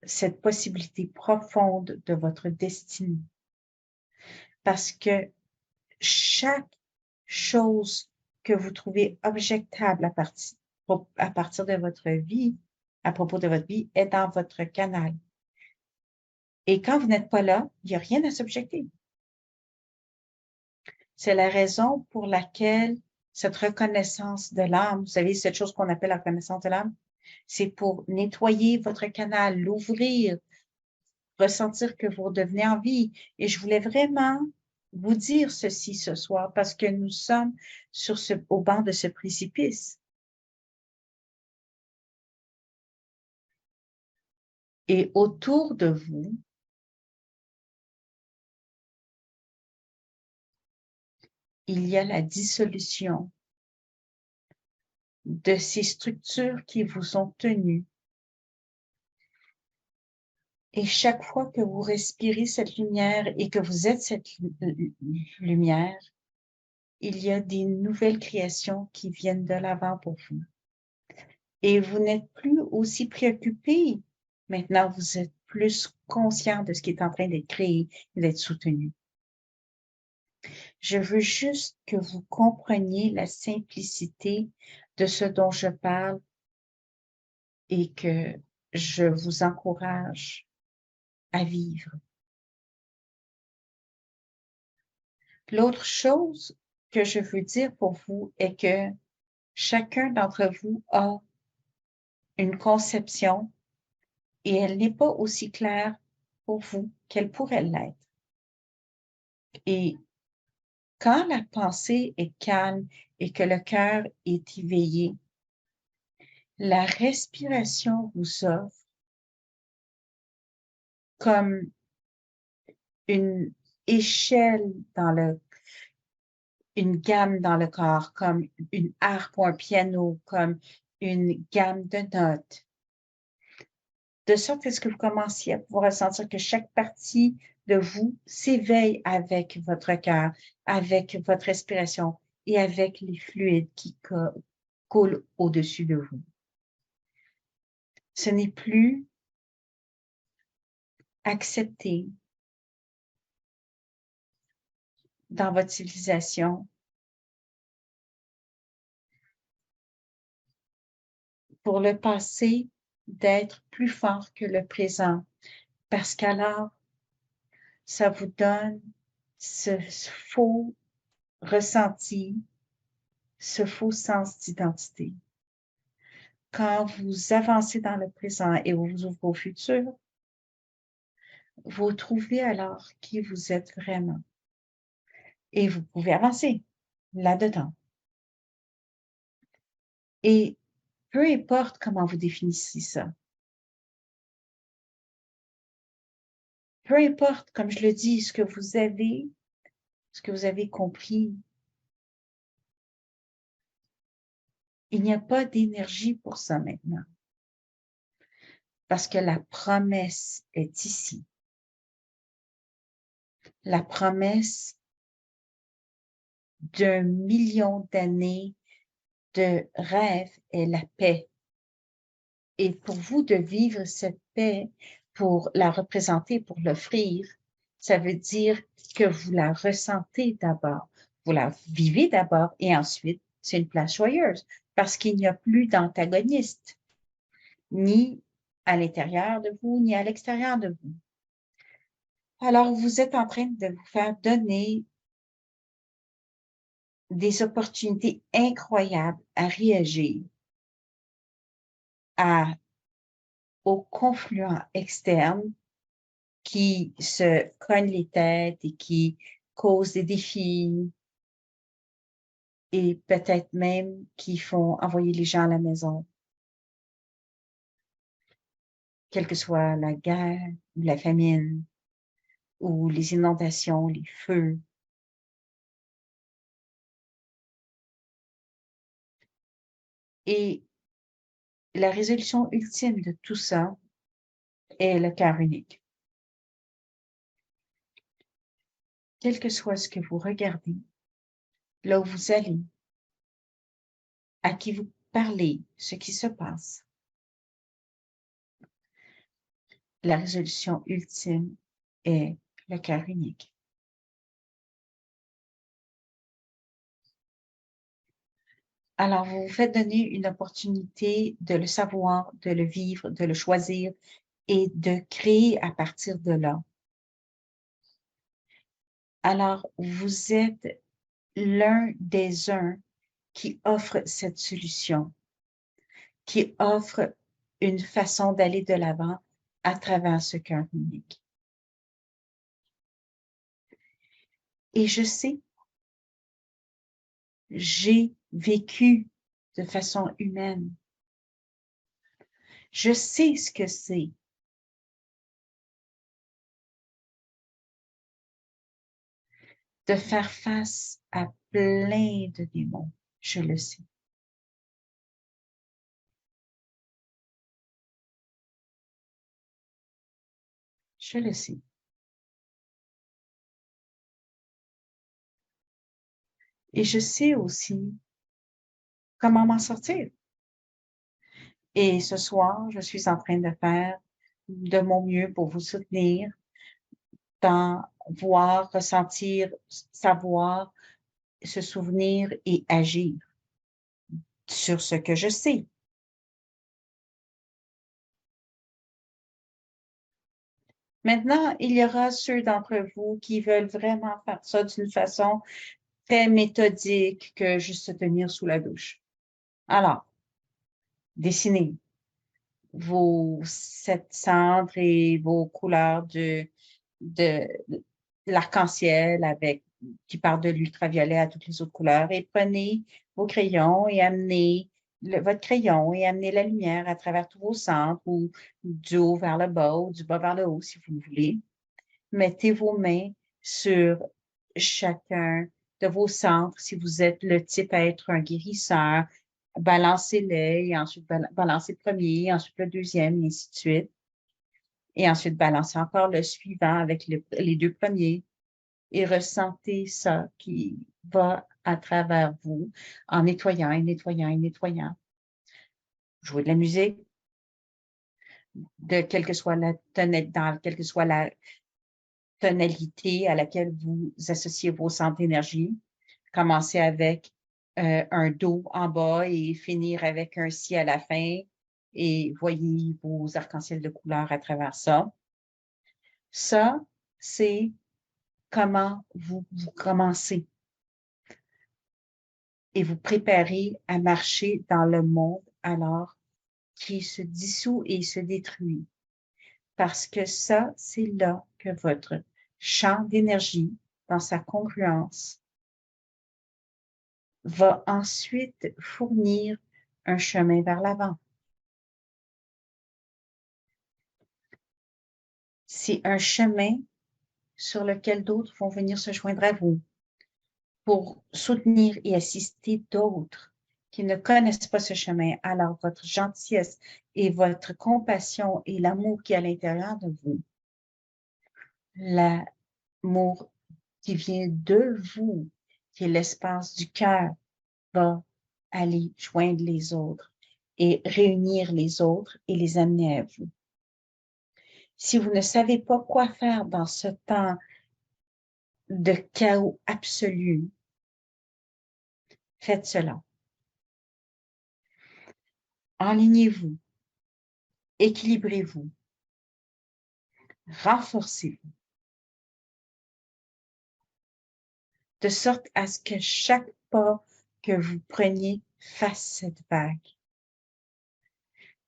cette possibilité profonde de votre destinée. Parce que chaque chose que vous trouvez objectable à partir de votre vie, à propos de votre vie, est dans votre canal. Et quand vous n'êtes pas là, il n'y a rien à s'objecter. C'est la raison pour laquelle cette reconnaissance de l'âme, vous savez, cette chose qu'on appelle la reconnaissance de l'âme, c'est pour nettoyer votre canal, l'ouvrir, ressentir que vous redevenez en vie. Et je voulais vraiment vous dire ceci ce soir parce que nous sommes au banc de ce précipice. Et autour de vous, il y a la dissolution de ces structures qui vous ont tenues. Et chaque fois que vous respirez cette lumière et que vous êtes cette lumière, il y a des nouvelles créations qui viennent de l'avant pour vous. Et vous n'êtes plus aussi préoccupé. Maintenant, vous êtes plus conscient de ce qui est en train d'être créé et d'être soutenu. Je veux juste que vous compreniez la simplicité de ce dont je parle et que je vous encourage à vivre. L'autre chose que je veux dire pour vous est que chacun d'entre vous a une conception et elle n'est pas aussi claire pour vous qu'elle pourrait l'être. Et quand la pensée est calme et que le cœur est éveillé, la respiration vous offre comme une échelle une gamme dans le corps, comme une harpe ou un piano, comme une gamme de notes. De sorte que vous commenciez à pouvoir ressentir que chaque partie de vous s'éveille avec votre cœur, avec votre respiration et avec les fluides qui coulent au-dessus de vous. Ce n'est plus accepté dans votre civilisation pour le passé d'être plus fort que le présent, parce qu'alors, ça vous donne ce faux ressenti, ce faux sens d'identité. Quand vous avancez dans le présent et vous ouvrez au futur, vous trouvez alors qui vous êtes vraiment. Et vous pouvez avancer là-dedans. Et peu importe comment vous définissez ça, peu importe, comme je le dis, ce que vous avez compris, il n'y a pas d'énergie pour ça maintenant. Parce que la promesse est ici. La promesse d'1 million d'années de rêve est la paix. Et pour vous de vivre cette paix, pour la représenter, pour l'offrir, ça veut dire que vous la ressentez d'abord, vous la vivez d'abord et ensuite, c'est une place joyeuse parce qu'il n'y a plus d'antagoniste, ni à l'intérieur de vous, ni à l'extérieur de vous. Alors, vous êtes en train de vous faire donner des opportunités incroyables à réagir au confluent externe qui se cognent les têtes et qui causent des défis et peut-être même qui font envoyer les gens à la maison. Quelle que soit la guerre ou la famine ou les inondations, les feux. Et la résolution ultime de tout ça est le cœur unique. Quel que soit ce que vous regardez, là où vous allez, à qui vous parlez, ce qui se passe, la résolution ultime est le cœur unique. Alors, vous vous faites donner une opportunité de le savoir, de le vivre, de le choisir et de créer à partir de là. Alors, vous êtes l'un des uns qui offre cette solution, qui offre une façon d'aller de l'avant à travers ce cœur unique. Et je sais, j'ai vécu de façon humaine. Je sais ce que c'est de faire face à plein de démons. Je le sais. Je le sais. Et je sais aussi comment m'en sortir. Et ce soir, je suis en train de faire de mon mieux pour vous soutenir dans voir, ressentir, savoir, se souvenir et agir sur ce que je sais. Maintenant, il y aura ceux d'entre vous qui veulent vraiment faire ça d'une façon très méthodique que juste se tenir sous la douche. Alors, dessinez vos 7 cendres et vos couleurs de l'arc-en-ciel avec qui part de l'ultraviolet à toutes les autres couleurs et prenez vos crayons et amenez votre crayon et amenez la lumière à travers tous vos centres ou du haut vers le bas ou du bas vers le haut si vous le voulez. Mettez vos mains sur chacun de vos centres si vous êtes le type à être un guérisseur. Balancez-les et ensuite balancez le premier, ensuite le deuxième et ainsi de suite. Et ensuite balancez encore le suivant avec les 2 premiers et ressentez ça qui va à travers vous en nettoyant et nettoyant et nettoyant. Jouez de la musique, de quelle que soit la quelle que soit la tonalité à laquelle vous associez vos centres d'énergie. Commencez avec un do en bas et finir avec un si à la fin et voyez vos arcs-en-ciel de couleurs à travers ça. Ça, c'est comment vous commencez et vous préparez à marcher dans le monde alors qui se dissout et se détruit. Parce que ça, c'est là que votre champ d'énergie, dans sa congruence, va ensuite fournir un chemin vers l'avant. C'est un chemin sur lequel d'autres vont venir se joindre à vous pour soutenir et assister d'autres qui ne connaissent pas ce chemin. Alors, votre gentillesse et votre compassion et l'amour qui est à l'intérieur de vous, l'amour qui vient de vous, qui est l'espace du cœur, va aller joindre les autres et réunir les autres et les amener à vous. Si vous ne savez pas quoi faire dans ce temps de chaos absolu, faites cela. Enlignez-vous, équilibrez-vous, renforcez-vous, de sorte à ce que chaque pas que vous preniez fasse cette vague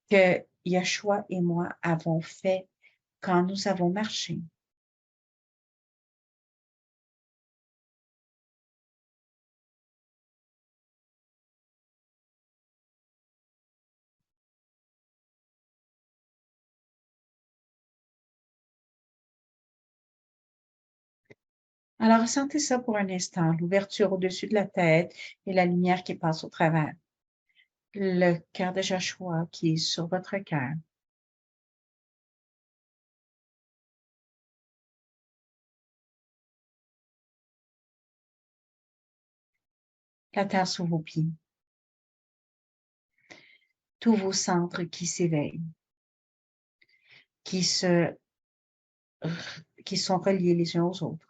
que Yeshua et moi avons fait quand nous avons marché. Alors, ressentez ça pour un instant, l'ouverture au-dessus de la tête et la lumière qui passe au travers. Le cœur de Joshua qui est sur votre cœur. La terre sous vos pieds. Tous vos centres qui s'éveillent, qui sont reliés les uns aux autres.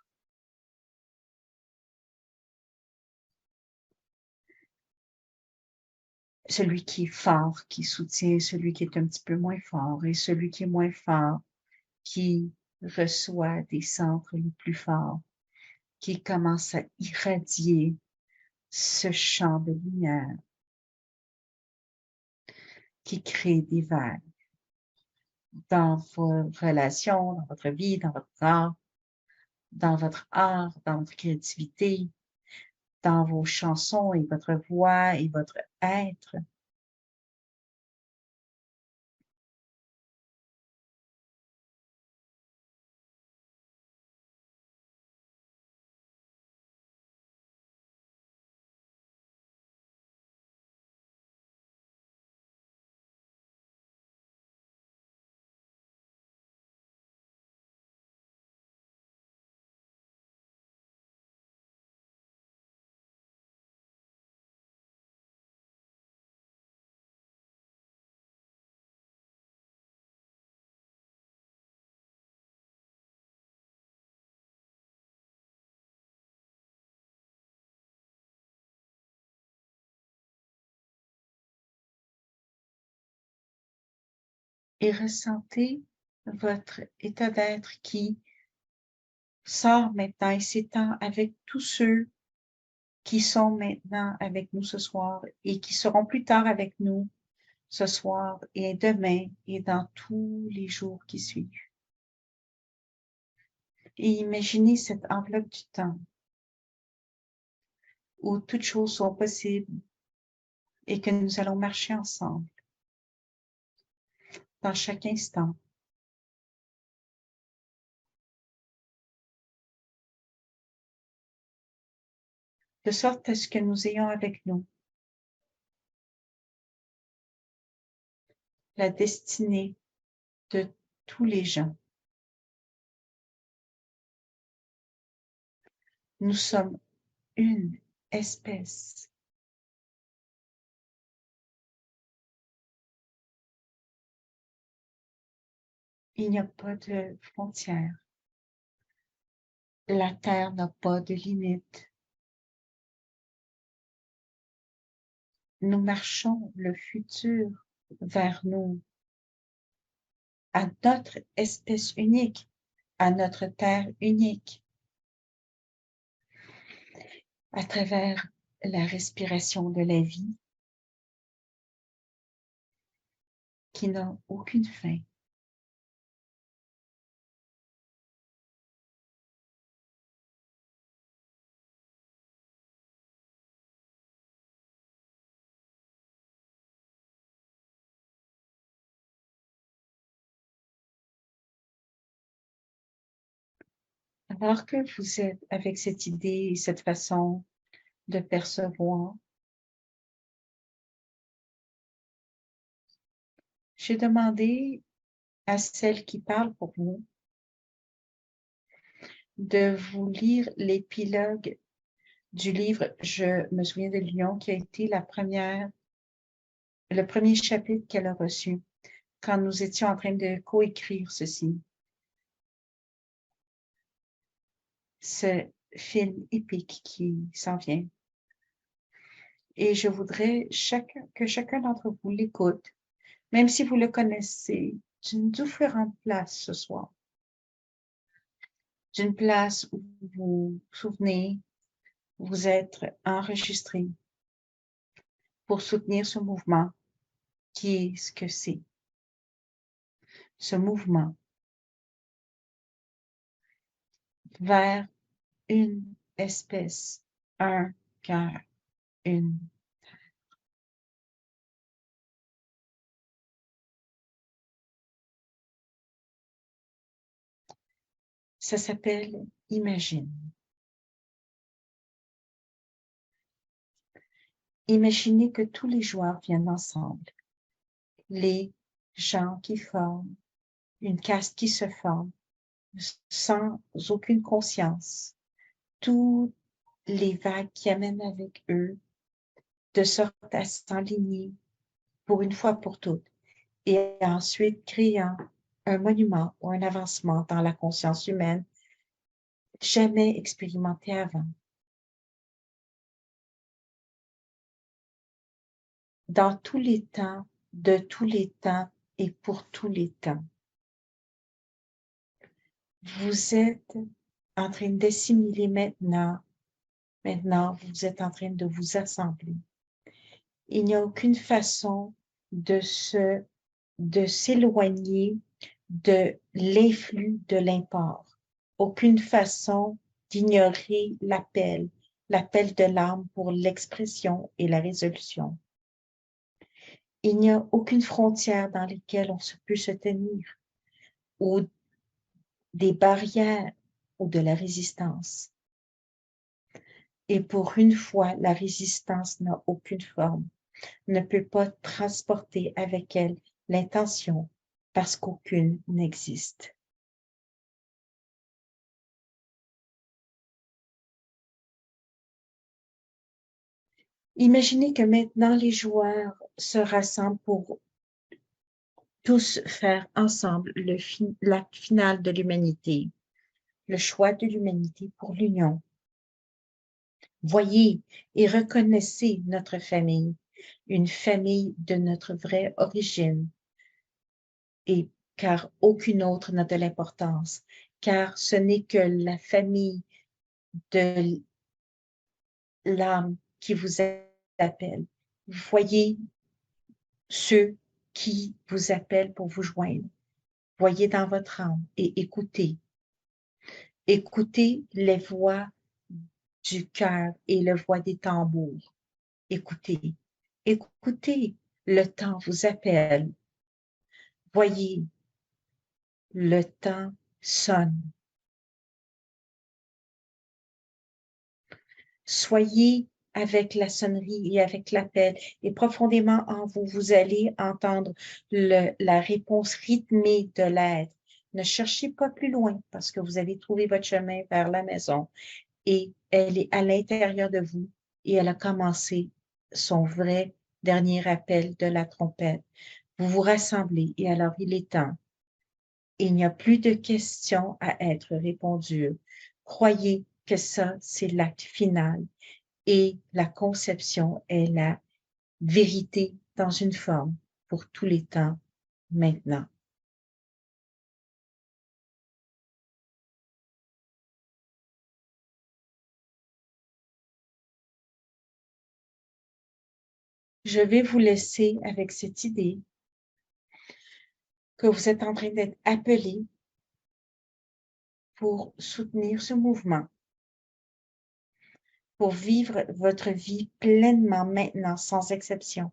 Celui qui est fort, qui soutient celui qui est un petit peu moins fort, et celui qui est moins fort, qui reçoit des centres les plus forts, qui commence à irradier ce champ de lumière, qui crée des vagues dans vos relations, dans votre vie, dans votre art, dans votre créativité, dans vos chansons et votre voix et votre être. Et ressentez votre état d'être qui sort maintenant et s'étend avec tous ceux qui sont maintenant avec nous ce soir et qui seront plus tard avec nous ce soir et demain et dans tous les jours qui suivent. Et imaginez cette enveloppe du temps où toutes choses sont possibles et que nous allons marcher ensemble dans chaque instant. De sorte à ce que nous ayons avec nous la destinée de tous les gens. Nous sommes une espèce. Il n'y a pas de frontières. La terre n'a pas de limite. Nous marchons le futur vers nous, à notre espèce unique, à notre terre unique, à travers la respiration de la vie qui n'a aucune fin. Alors que vous êtes avec cette idée et cette façon de percevoir, j'ai demandé à celle qui parle pour vous de vous lire l'épilogue du livre « Je me souviens de Lyon » qui a été le premier chapitre qu'elle a reçu quand nous étions en train de coécrire ceci. Ce film épique qui s'en vient. Et je voudrais que chacun d'entre vous l'écoute, même si vous le connaissez, d'une différente place ce soir. D'une place où vous vous souvenez, vous êtes enregistré pour soutenir ce mouvement qui est ce que c'est. Ce mouvement vers une espèce, un cœur, une. Ça s'appelle Imagine. Imaginez que tous les joueurs viennent ensemble. Les gens qui forment, une caste qui se forme, sans aucune conscience. Toutes les vagues qui amènent avec eux, de sorte à s'enligner pour une fois pour toutes, et ensuite créant un monument ou un avancement dans la conscience humaine jamais expérimenté avant. Dans tous les temps, de tous les temps et pour tous les temps. Vous êtes en train d'assimiler maintenant, vous êtes en train de vous assembler. Il n'y a aucune façon de s'éloigner de l'influx de l'import. Aucune façon d'ignorer l'appel de l'âme pour l'expression et la résolution. Il n'y a aucune frontière dans laquelle on peut se tenir, ou des barrières, ou de la résistance. Et pour une fois, la résistance n'a aucune forme, ne peut pas transporter avec elle l'intention, parce qu'aucune n'existe. Imaginez que maintenant les joueurs se rassemblent pour tous faire ensemble l'acte final de l'humanité, le choix de l'humanité pour l'union. Voyez et reconnaissez notre famille, une famille de notre vraie origine, et car aucune autre n'a de l'importance, car ce n'est que la famille de l'âme qui vous appelle. Voyez ceux qui vous appellent pour vous joindre. Voyez dans votre âme et écoutez. Écoutez les voix du cœur et les voix des tambours. Écoutez. Écoutez, le temps vous appelle. Voyez, le temps sonne. Soyez avec la sonnerie et avec l'appel, et profondément en vous, vous allez entendre la réponse rythmée de l'être. Ne cherchez pas plus loin parce que vous avez trouvé votre chemin vers la maison et elle est à l'intérieur de vous et elle a commencé son vrai dernier appel de la trompette. Vous vous rassemblez et alors il est temps. Il n'y a plus de questions à être répondues. Croyez que ça, c'est l'acte final. Et la conception est la vérité dans une forme pour tous les temps maintenant. Je vais vous laisser avec cette idée que vous êtes en train d'être appelé pour soutenir ce mouvement, pour vivre votre vie pleinement maintenant, sans exception.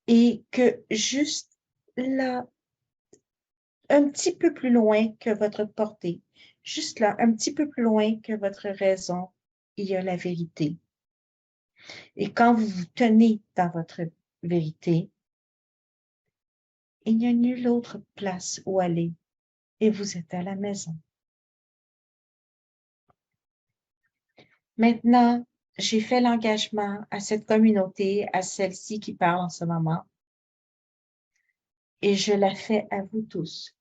Et que juste là, un petit peu plus loin que votre portée, juste là, un petit peu plus loin que votre raison, il y a la vérité. Et quand vous vous tenez dans votre vérité, il n'y a nulle autre place où aller et vous êtes à la maison. Maintenant, j'ai fait l'engagement à cette communauté, à celle-ci qui parle en ce moment, et je la fais à vous tous.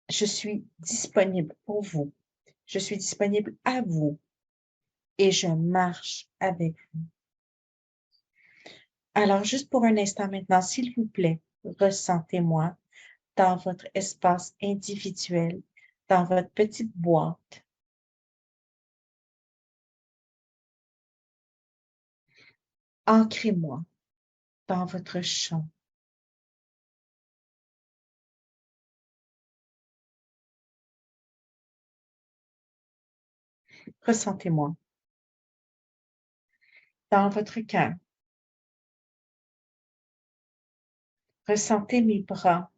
Je suis disponible pour vous. Je suis disponible à vous et je marche avec vous. Alors, juste pour un instant maintenant, s'il vous plaît, ressentez-moi dans votre espace individuel, dans votre petite boîte. Ancrez-moi dans votre champ. Ressentez-moi dans votre cœur. Ressentez mes bras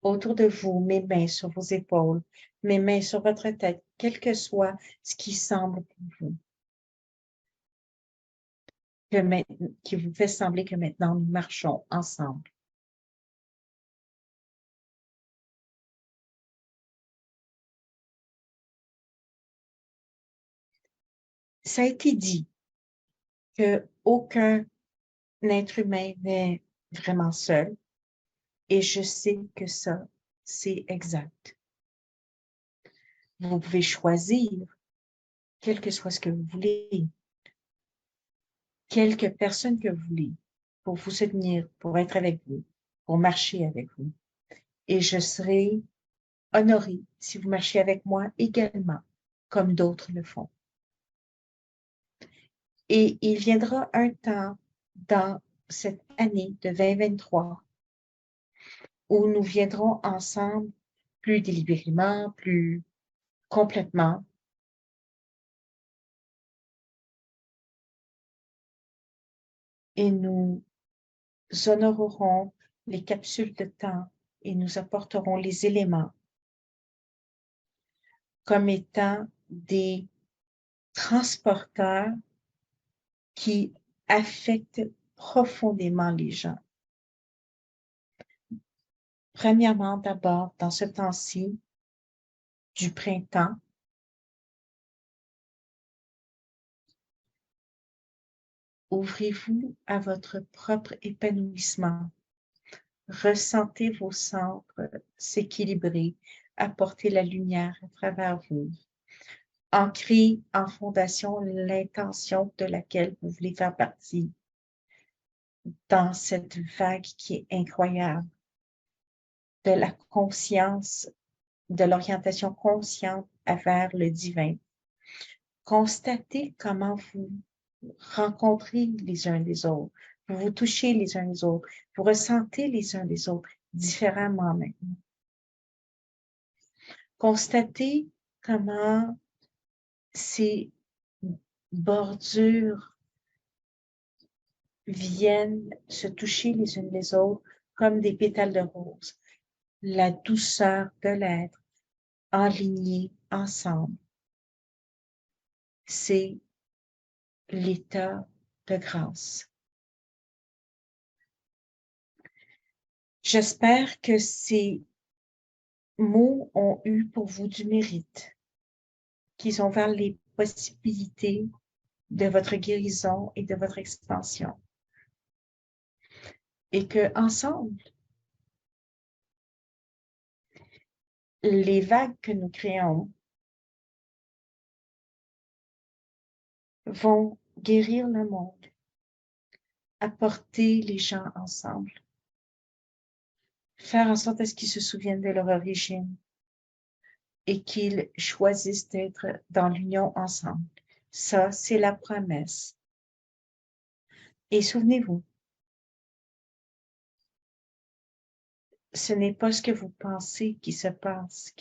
autour de vous, mes mains sur vos épaules, mes mains sur votre tête, quel que soit ce qui semble pour vous, qui vous fait sembler que maintenant nous marchons ensemble. Ça a été dit qu'aucun être humain n'est vraiment seul et je sais que ça, c'est exact. Vous pouvez choisir, quel que soit ce que vous voulez, quelques personnes que vous voulez, pour vous soutenir, pour être avec vous, pour marcher avec vous. Et je serai honorée si vous marchez avec moi également, comme d'autres le font. Et il viendra un temps dans cette année de 2023 où nous viendrons ensemble plus délibérément, plus complètement. Et nous honorerons les capsules de temps et nous apporterons les éléments comme étant des transporteurs qui affectent profondément les gens. Premièrement, d'abord, dans ce temps-ci du printemps, ouvrez-vous à votre propre épanouissement. Ressentez vos centres s'équilibrer, apporter la lumière à travers vous. Ancrez en fondation l'intention de laquelle vous voulez faire partie dans cette vague qui est incroyable, de la conscience, de l'orientation consciente vers le divin. Constatez comment vous rencontrez les uns les autres, vous vous touchez les uns les autres, vous ressentez les uns les autres différemment maintenant. Constatez comment ces bordures viennent se toucher les unes les autres comme des pétales de rose. La douceur de l'être alignés ensemble. C'est l'état de grâce. J'espère que ces mots ont eu pour vous du mérite, qu'ils ont ouvert les possibilités de votre guérison et de votre expansion. Et que ensemble, les vagues que nous créons vont guérir le monde, apporter les gens ensemble, faire en sorte à ce qu'ils se souviennent de leur origine et qu'ils choisissent d'être dans l'union ensemble. Ça, c'est la promesse. Et souvenez-vous, ce n'est pas ce que vous pensez qui se passe,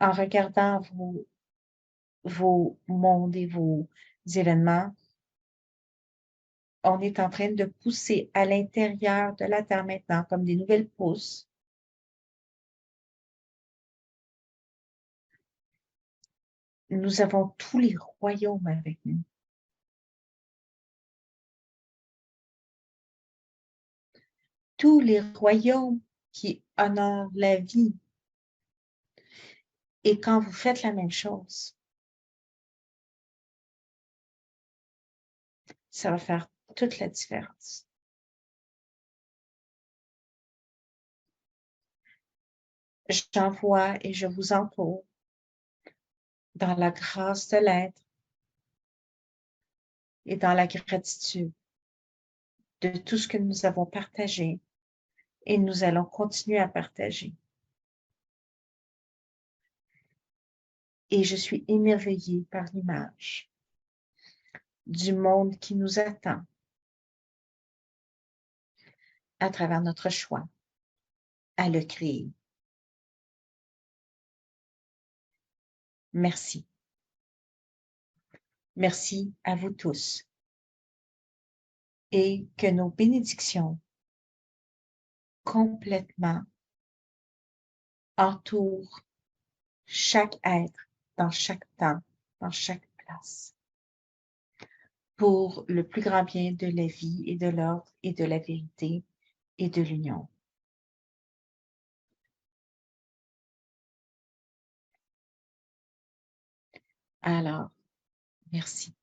En regardant vos mondes et vos événements, on est en train de pousser à l'intérieur de la Terre maintenant comme des nouvelles pousses. Nous avons tous les royaumes avec nous. tous les royaumes qui honorent la vie. Et quand vous faites la même chose, ça va faire toute la différence. J'envoie et je vous entoure dans la grâce de l'être et dans la gratitude de tout ce que nous avons partagé et nous allons continuer à partager. Et je suis émerveillée par l'image du monde qui nous attend à travers notre choix à le créer. Merci. Merci à vous tous. Et que nos bénédictions complètement entourent chaque être dans chaque temps, dans chaque place, pour le plus grand bien de la vie et de l'ordre et de la vérité et de l'union. Alors, merci.